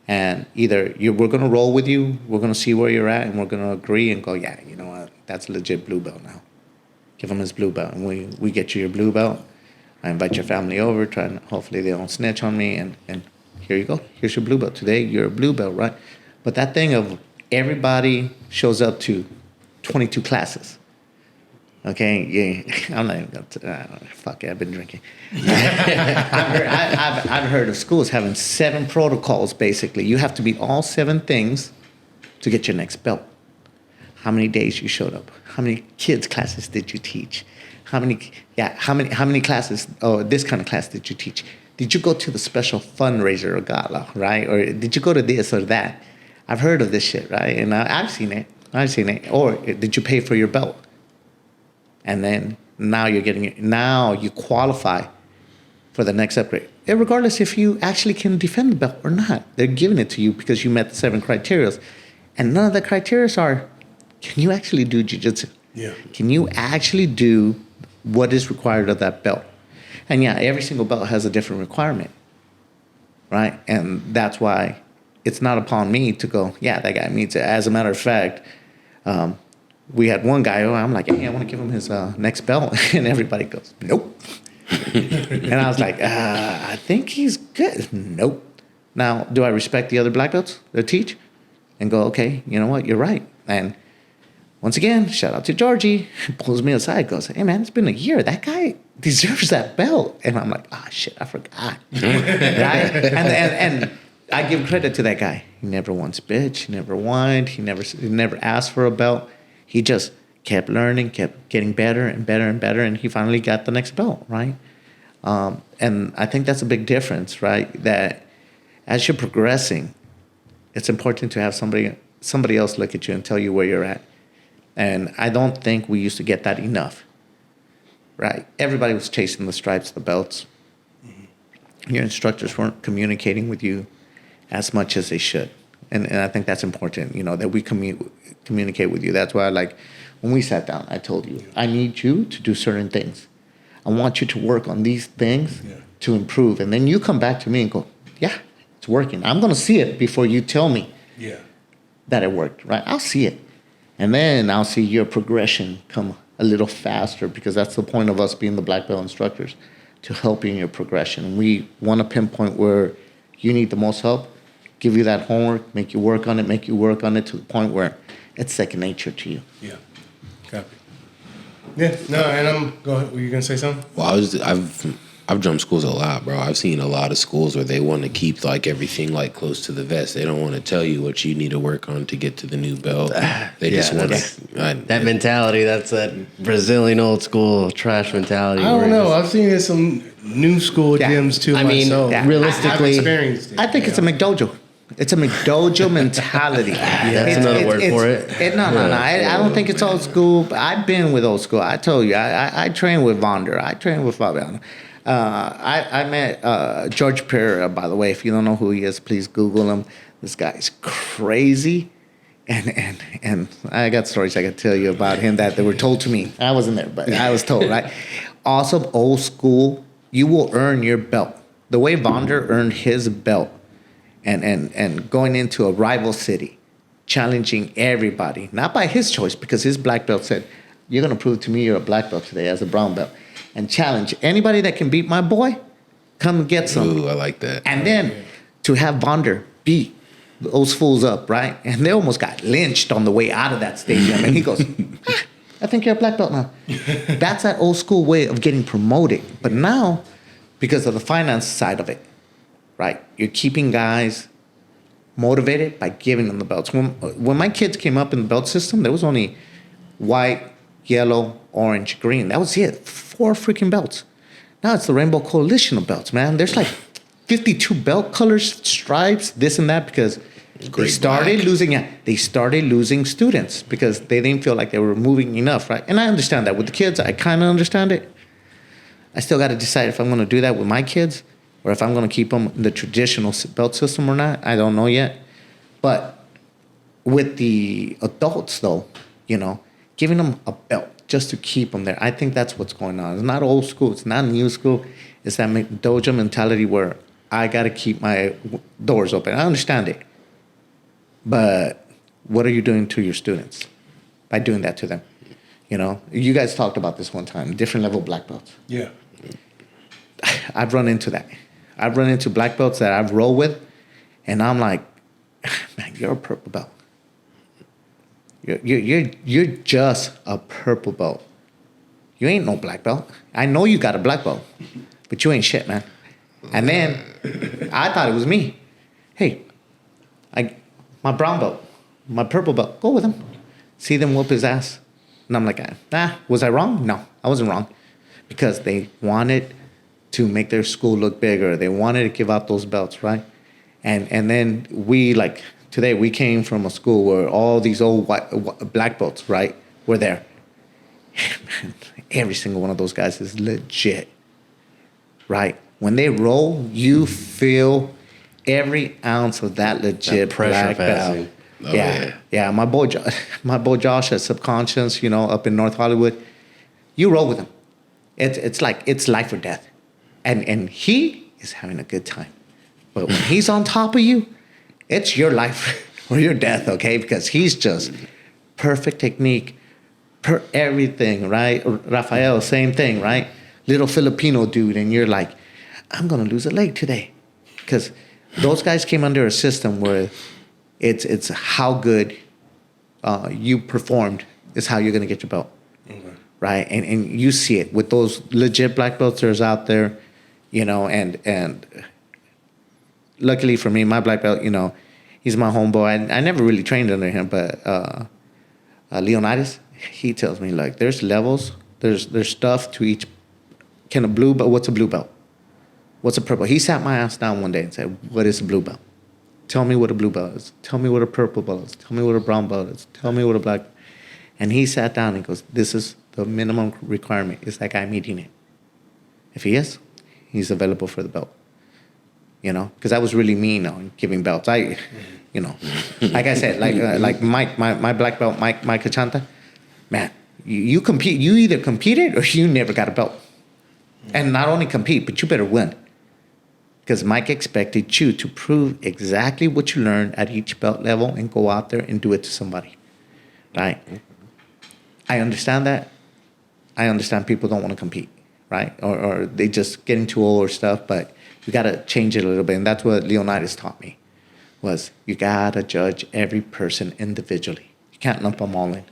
And either we're going to roll with you, we're going to see where you're at, and we're going to agree and go, yeah, you know what, that's legit blue belt now. Give him his blue belt, and we get you your blue belt. I invite your family over, try and hopefully they don't snitch on me, and here you go. Here's your blue belt. Today you're a blue belt, right? But that thing of everybody shows up to 22 classes. Okay, yeah, I'm not even going to, fuck it, I've been drinking. I've heard of schools having 7 protocols, basically. You have to beat all 7 things to get your next belt. How many days you showed up? How many kids classes did you teach? How many classes, this kind of class did you teach? Did you go to the special fundraiser or gala, right? Or did you go to this or that? I've heard of this shit, right? And I've seen it. Or did you pay for your belt? And then now now you qualify for the next upgrade. And regardless if you actually can defend the belt or not. They're giving it to you because you met the 7 criteria. And none of the criteria are, can you actually do jiu-jitsu? Yeah. Can you actually do what is required of that belt? And yeah, every single belt has a different requirement, right? And that's why it's not upon me to go, yeah, that guy meets it. As a matter of fact, we had one guy, I'm like, hey, I want to give him his next belt. And everybody goes, nope. And I was like, I think he's good. Nope. Now, do I respect the other black belts that teach? And go, okay, you know what, you're right. And once again, shout out to Georgie. He pulls me aside, goes, hey, man, it's been a year. That guy deserves that belt. And I'm like, shit, I forgot. Right? And I give credit to that guy. He never once bitched. He never whined. He never asked for a belt. He just kept learning, kept getting better and better and better. And he finally got the next belt, right? And I think that's a big difference, right? That as you're progressing, it's important to have somebody else look at you and tell you where you're at. And I don't think we used to get that enough, right? Everybody was chasing the stripes, the belts. Mm-hmm. Your instructors weren't communicating with you as much as they should. And I think that's important, that we communicate with you. That's why, when we sat down, I told you, I need you to do certain things. I want you to work on these things to improve. And then you come back to me and go, yeah, it's working. I'm going to see it before you tell me that it worked, right? I'll see it. And then I'll see your progression come a little faster, because that's the point of us being the black belt instructors, to help you in your progression. We want to pinpoint where you need the most help, give you that homework, make you work on it to the point where it's second nature to you. Yeah. Copy. Yeah. No, and go ahead. Were you going to say something? Well, I've jumped schools a lot, bro. I've seen a lot of schools where they want to keep everything close to the vest. They don't want to tell you what you need to work on to get to the new belt. They just want that mentality. That's that Brazilian old school trash mentality. I don't know. I've seen it in some new school gyms too. I mean, realistically, I've experienced it. I think it's a McDojo. It's a McDojo mentality. That's another word for it. No. I don't think it's old school. But I've been with old school. I told you, I trained with Vonder. I trained with Fabiano. I met George Pereira, by the way. If you don't know who he is, please Google him. This guy's crazy. And I got stories I could tell you about him that they were told to me. I wasn't there, but I was told, right? Also, old school, you will earn your belt. The way Vonder earned his belt and going into a rival city, challenging everybody, not by his choice, because his black belt said, you're going to prove to me you're a black belt today as a brown belt, and challenge anybody that can beat my boy, come get some. Ooh, I like that. And then to have Vonder beat those fools up, right? And they almost got lynched on the way out of that stadium. And he goes, I think you're a black belt now. That's that old school way of getting promoted. But now, because of the finance side of it, right, you're keeping guys motivated by giving them the belts. When my kids came up in the belt system, there was only white, yellow, orange, green. That was it. 4 freaking belts. Now it's the Rainbow Coalition of belts, man. There's 52 belt colors, stripes, this and that, because they started losing students because they didn't feel like they were moving enough, right? And I understand that. With the kids, I kind of understand it. I still got to decide if I'm going to do that with my kids or if I'm going to keep them in the traditional belt system or not. I don't know yet. But with the adults, though, giving them a belt just to keep them there, I think that's what's going on. It's not old school. It's not new school. It's that dojo mentality where I got to keep my doors open. I understand it. But what are you doing to your students by doing that to them? You guys talked about this one time, different level black belts. Yeah. I've run into that. I've run into black belts that I've rolled with, and I'm like, man, you're a purple belt. You're just a purple belt. You ain't no black belt. I know you got a black belt, but you ain't shit, man. And then I thought it was me. Hey, my brown belt, my purple belt, go with him. See them whoop his ass. And I'm like, was I wrong? No, I wasn't wrong. Because they wanted to make their school look bigger. They wanted to give out those belts, right? And then today we came from a school where all these old black belts, right, were there. Every single one of those guys is legit, right? When they roll, you feel every ounce of that legit that pressure black belt. Yeah. My boy Josh at Subconscious, up in North Hollywood, you roll with him. It's like it's life or death, and he is having a good time. But when he's on top of you, it's your life or your death, okay? Because he's just perfect technique, everything, right? Rafael, same thing, right? Little Filipino dude, and you're like, I'm gonna lose a leg today, because those guys came under a system where it's how good you performed is how you're gonna get your belt, right? And you see it with those legit black belts there's out there, and luckily for me, my black belt, he's my homeboy. I never really trained under him, but Leonidas, he tells me, like, there's levels, there's stuff to each. What's a blue belt? What's a purple? He sat my ass down one day and said, what is a blue belt? Tell me what a blue belt is. Tell me what a purple belt is. Tell me what a brown belt is. Tell me what a black. And he sat down and goes, this is the minimum requirement. Is that guy meeting it? If he is, he's available for the belt. Because I was really mean on giving belts. Like I said, like Mike, my black belt, Mike Achanta, man, you compete. You either competed or you never got a belt. And not only compete, but you better win. Because Mike expected you to prove exactly what you learned at each belt level and go out there and do it to somebody. Right? I understand that. I understand people don't want to compete, right? Or they just getting too old or stuff, but you got to change it a little bit. And that's what Leonidas taught me, was you got to judge every person individually. You can't lump them all in.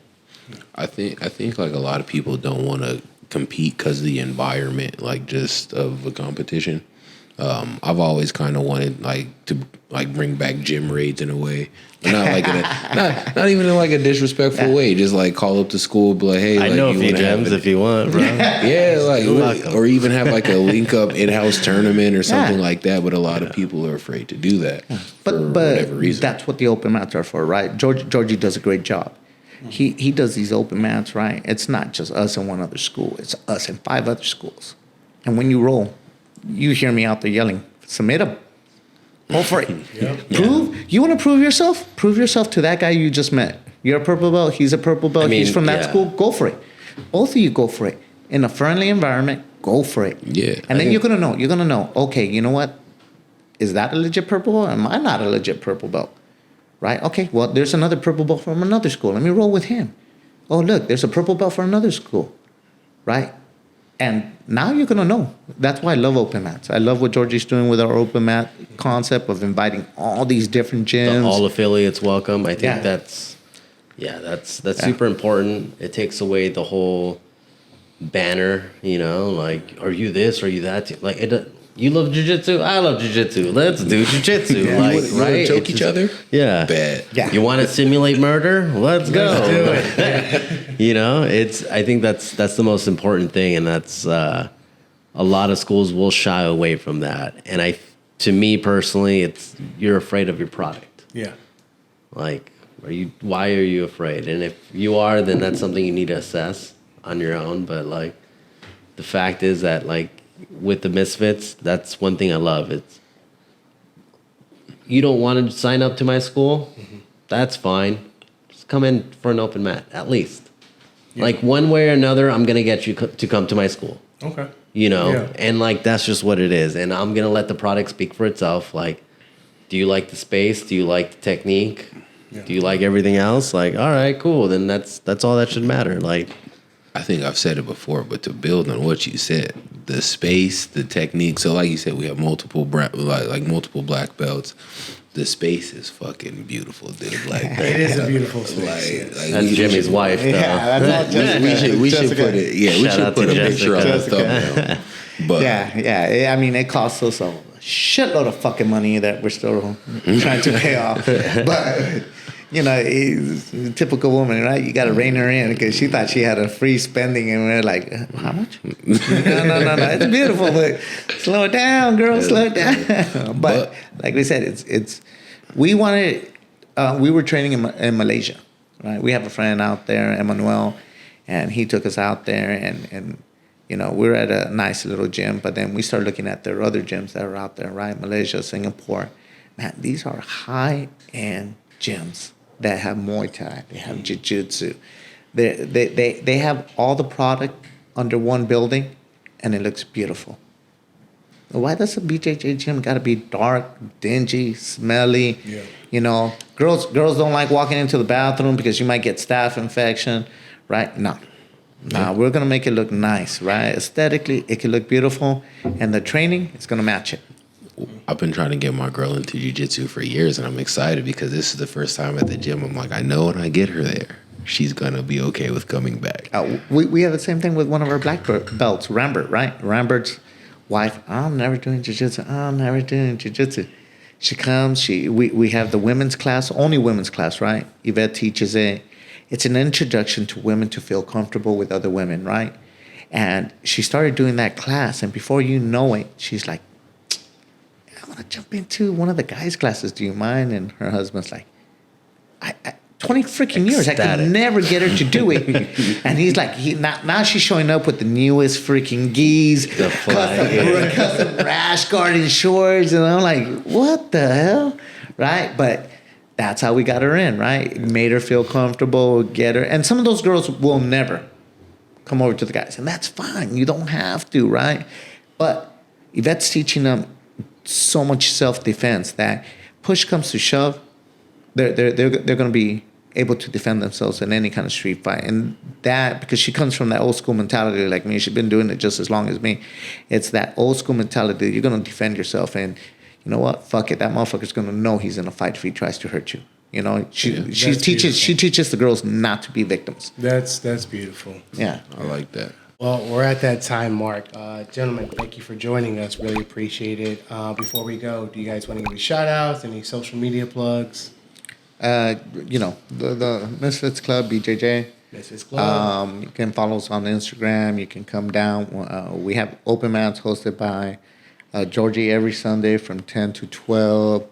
I think like a lot of people don't want to compete because of the environment, like just of the competition. I've always kind of wanted to bring back gym raids in a way, not like not even in like a disrespectful way. Just like call up the school, be like, hey, I know a few gyms if you want, bro. Yeah, or even have like a link up in-house tournament or something like that. But a lot of people are afraid to do that for whatever reason. That's what the open mats are for, right? Georgie does a great job. He does these open mats, right? It's not just us and one other school. It's us and 5 other schools. And when you roll, you hear me out there yelling, submit them. Go for it. You want to prove yourself? Prove yourself to that guy you just met. You're a purple belt. He's a purple belt. He's from that school. Go for it. Both of you go for it. In a friendly environment, go for it. Yeah. And then you're going to know. You're going to know, okay, you know what? Is that a legit purple belt? Am I not a legit purple belt? Right? Okay, well, there's another purple belt from another school. Let me roll with him. Oh, look, there's a purple belt for another school. Right? And now you're going to know. That's why I love open mats. I love what Georgie's doing with our open mat concept of inviting all these different gyms. All affiliates welcome. I think that's super important. It takes away the whole banner, like, are you this, are you that? Like, you love jiu-jitsu? I love jiu-jitsu. Let's do jiu-jitsu. Right? Choke each other? Yeah. Bad. Yeah. You want to simulate murder? Let's go. Let's do it. I think that's the most important thing, and that's a lot of schools will shy away from that. And to me personally, you're afraid of your product. Yeah. Like, why are you afraid? And if you are, then that's something you need to assess on your own. But like, the fact is that with the Misfits, that's one thing I love. It's, you don't want to sign up to my school? Mm-hmm. That's fine. Just come in for an open mat, at least. Yeah. Like, one way or another, I'm going to get you to come to my school. Okay. And that's just what it is. And I'm going to let the product speak for itself. Like, do you like the space? Do you like the technique? Yeah. Do you like everything else? Like, all right, cool. Then that's all that should matter. Like, I think I've said it before, but to build on what you said, the space, the technique. So like you said, we have multiple multiple black belts. The space is fucking beautiful, dude. Like It is a beautiful space. Like That's Jimmy's wife, though. Yeah, that's all we should put it. Yeah, we Shout should out put to a picture on the Jessica. thumbnail. But yeah. I mean, it costs us a shitload of fucking money that we're still trying to pay off. But it's a typical woman, right? You got to rein her in because she thought she had a free spending, and we're like, how much? No. It's beautiful, but slow it down, girl. Slow it down. But like we said, it's we wanted. We were training in Malaysia, right? We have a friend out there, Emmanuel, and he took us out there, and we're at a nice little gym. But then we started looking at their other gyms that are out there, right? Malaysia, Singapore. Man, these are high-end gyms that have Muay Thai, they have Jiu-Jitsu. They have all the product under one building, and it looks beautiful. Why does a BJJ gym got to be dark, dingy, smelly? Yeah. Girls don't like walking into the bathroom because you might get staph infection, right? No, we're going to make it look nice, right? Aesthetically, it can look beautiful, and the training is going to match it. I've been trying to get my girl into jiu-jitsu for years, and I'm excited because this is the first time at the gym. I'm like, I know when I get her there, she's going to be okay with coming back. We have the same thing with one of our black belts, Rambert, right? Rambert's wife, I'm never doing jiu-jitsu. She comes, we have the women's class, only women's class, right? Yvette teaches it. It's an introduction to women to feel comfortable with other women, right? And she started doing that class, and before you know it, she's like, I want to jump into one of the guys' classes. Do you mind? And her husband's like, I 20 freaking years. I could never get her to do it. And he's like, now she's showing up with the newest freaking gis, custom rash guard and shorts. And I'm like, what the hell? Right? But that's how we got her in, right? Made her feel comfortable, get her. And some of those girls will never come over to the guys. And that's fine. You don't have to, right? But Yvette's teaching them so much self-defense that push comes to shove, they're going to be able to defend themselves in any kind of street fight. And that, because she comes from that old school mentality like me, she's been doing it just as long as me. It's that old school mentality. You're going to defend yourself, and you know what? Fuck it. That motherfucker's going to know he's in a fight if he tries to hurt you. She teaches the girls not to be victims. That's beautiful. Yeah, I like that. Well, we're at that time mark. Gentlemen, thank you for joining us. Really appreciate it. Before we go, do you guys want to give me shout-outs, any social media plugs? The Misfits Club Bjj. Misfits Club. You can follow us on Instagram. You can come down. We have open mats hosted by Georgie every Sunday from 10 to 12.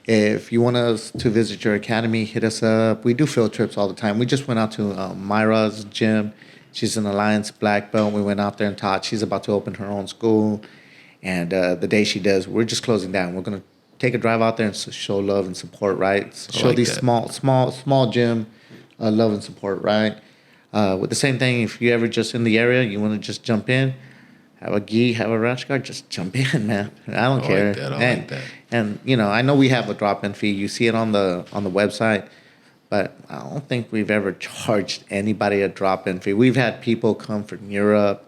If you want us to visit your academy, hit us up. We do field trips all the time. We just went out to Myra's gym. She's an Alliance black belt. We went out there and taught. She's about to open her own school. And the day she does, we're just closing down. We're going to take a drive out there and show love and support, right? Show these small gym love and support, right? With the same thing, if you're ever just in the area, you want to just jump in, have a gi, have a rash guard, just jump in, man. I don't care. Like that. And I know we have a drop-in fee. You see it on the website. But I don't think we've ever charged anybody a drop-in fee. We've had people come from Europe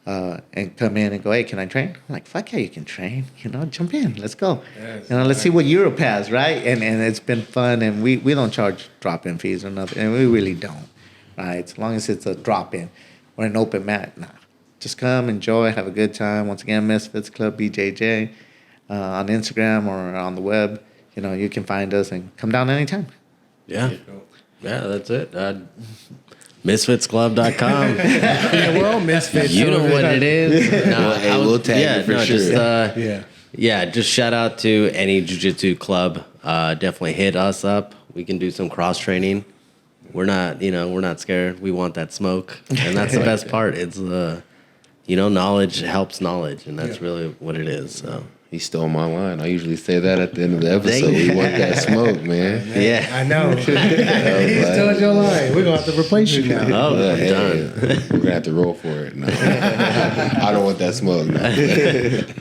and come in and go, hey, can I train? I'm like, fuck yeah, you can train. Jump in. Let's go. Yes, let's see what Europe has, right? And it's been fun. And we don't charge drop-in fees or nothing. And we really don't, right? As long as it's a drop-in or an open mat, nah. Just come, enjoy, have a good time. Once again, Misfits Club Bjj on Instagram or on the web. You can find us and come down anytime. Yeah, that's it. Misfitsclub.com. Yeah, we're all Misfits. You know what it is. No, we'll tag it for sure. Just shout out to any jiu-jitsu club. Definitely hit us up. We can do some cross training. We're not scared. We want that smoke, and that's the best part. It's knowledge helps knowledge, and that's really what it is. So. He stole my line. I usually say that at the end of the episode. We want that smoke, man. Yeah. I know. He stole your line. We're going to have to replace you now. Oh, done. We're going to have to roll for it. No. I don't want that smoke. No.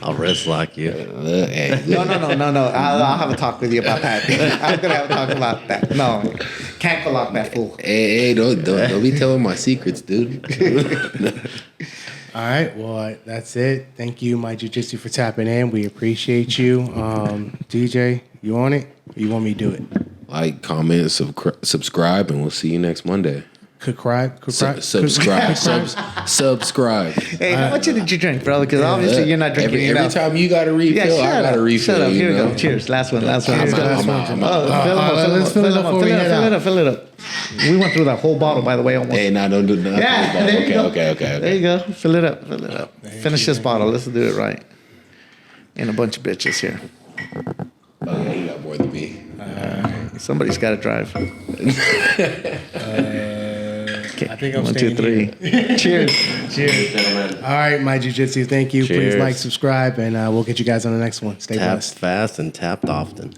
I'll wrist lock you. No. I'll have a talk with you about that. I'm going to have a talk about that. No. Can't go lock that fool. Hey, don't be telling my secrets, dude. All right, well, that's it. Thank you, my Jiu-Jitsu, for tapping in. We appreciate you. DJ, you on it? Or you want me to do it? Like, comment, subscribe, and we'll see you next Monday. Subscribe. Subscribe. Hey, how much did you drink, brother? Because obviously you're not drinking every enough. time you got a refill, I got a refill. Shut up. Here we know? go. Cheers. Last one. Let's I'm out. fill it up. We went through that whole bottle, by the way, almost. Hey, now don't do nothing. Yeah, there you go. Okay. There you go. Fill it up. Finish this bottle. Let's do it right. And a bunch of bitches here. Oh, yeah, you got more than me. Somebody's got to drive. I think I'm 1, 2, staying 3. Cheers. Gentlemen. All right, my Jiu-Jitsu, thank you. Please Cheers. like, subscribe, and we'll get you guys on the next one. Stay Tap blessed. fast and tapped often.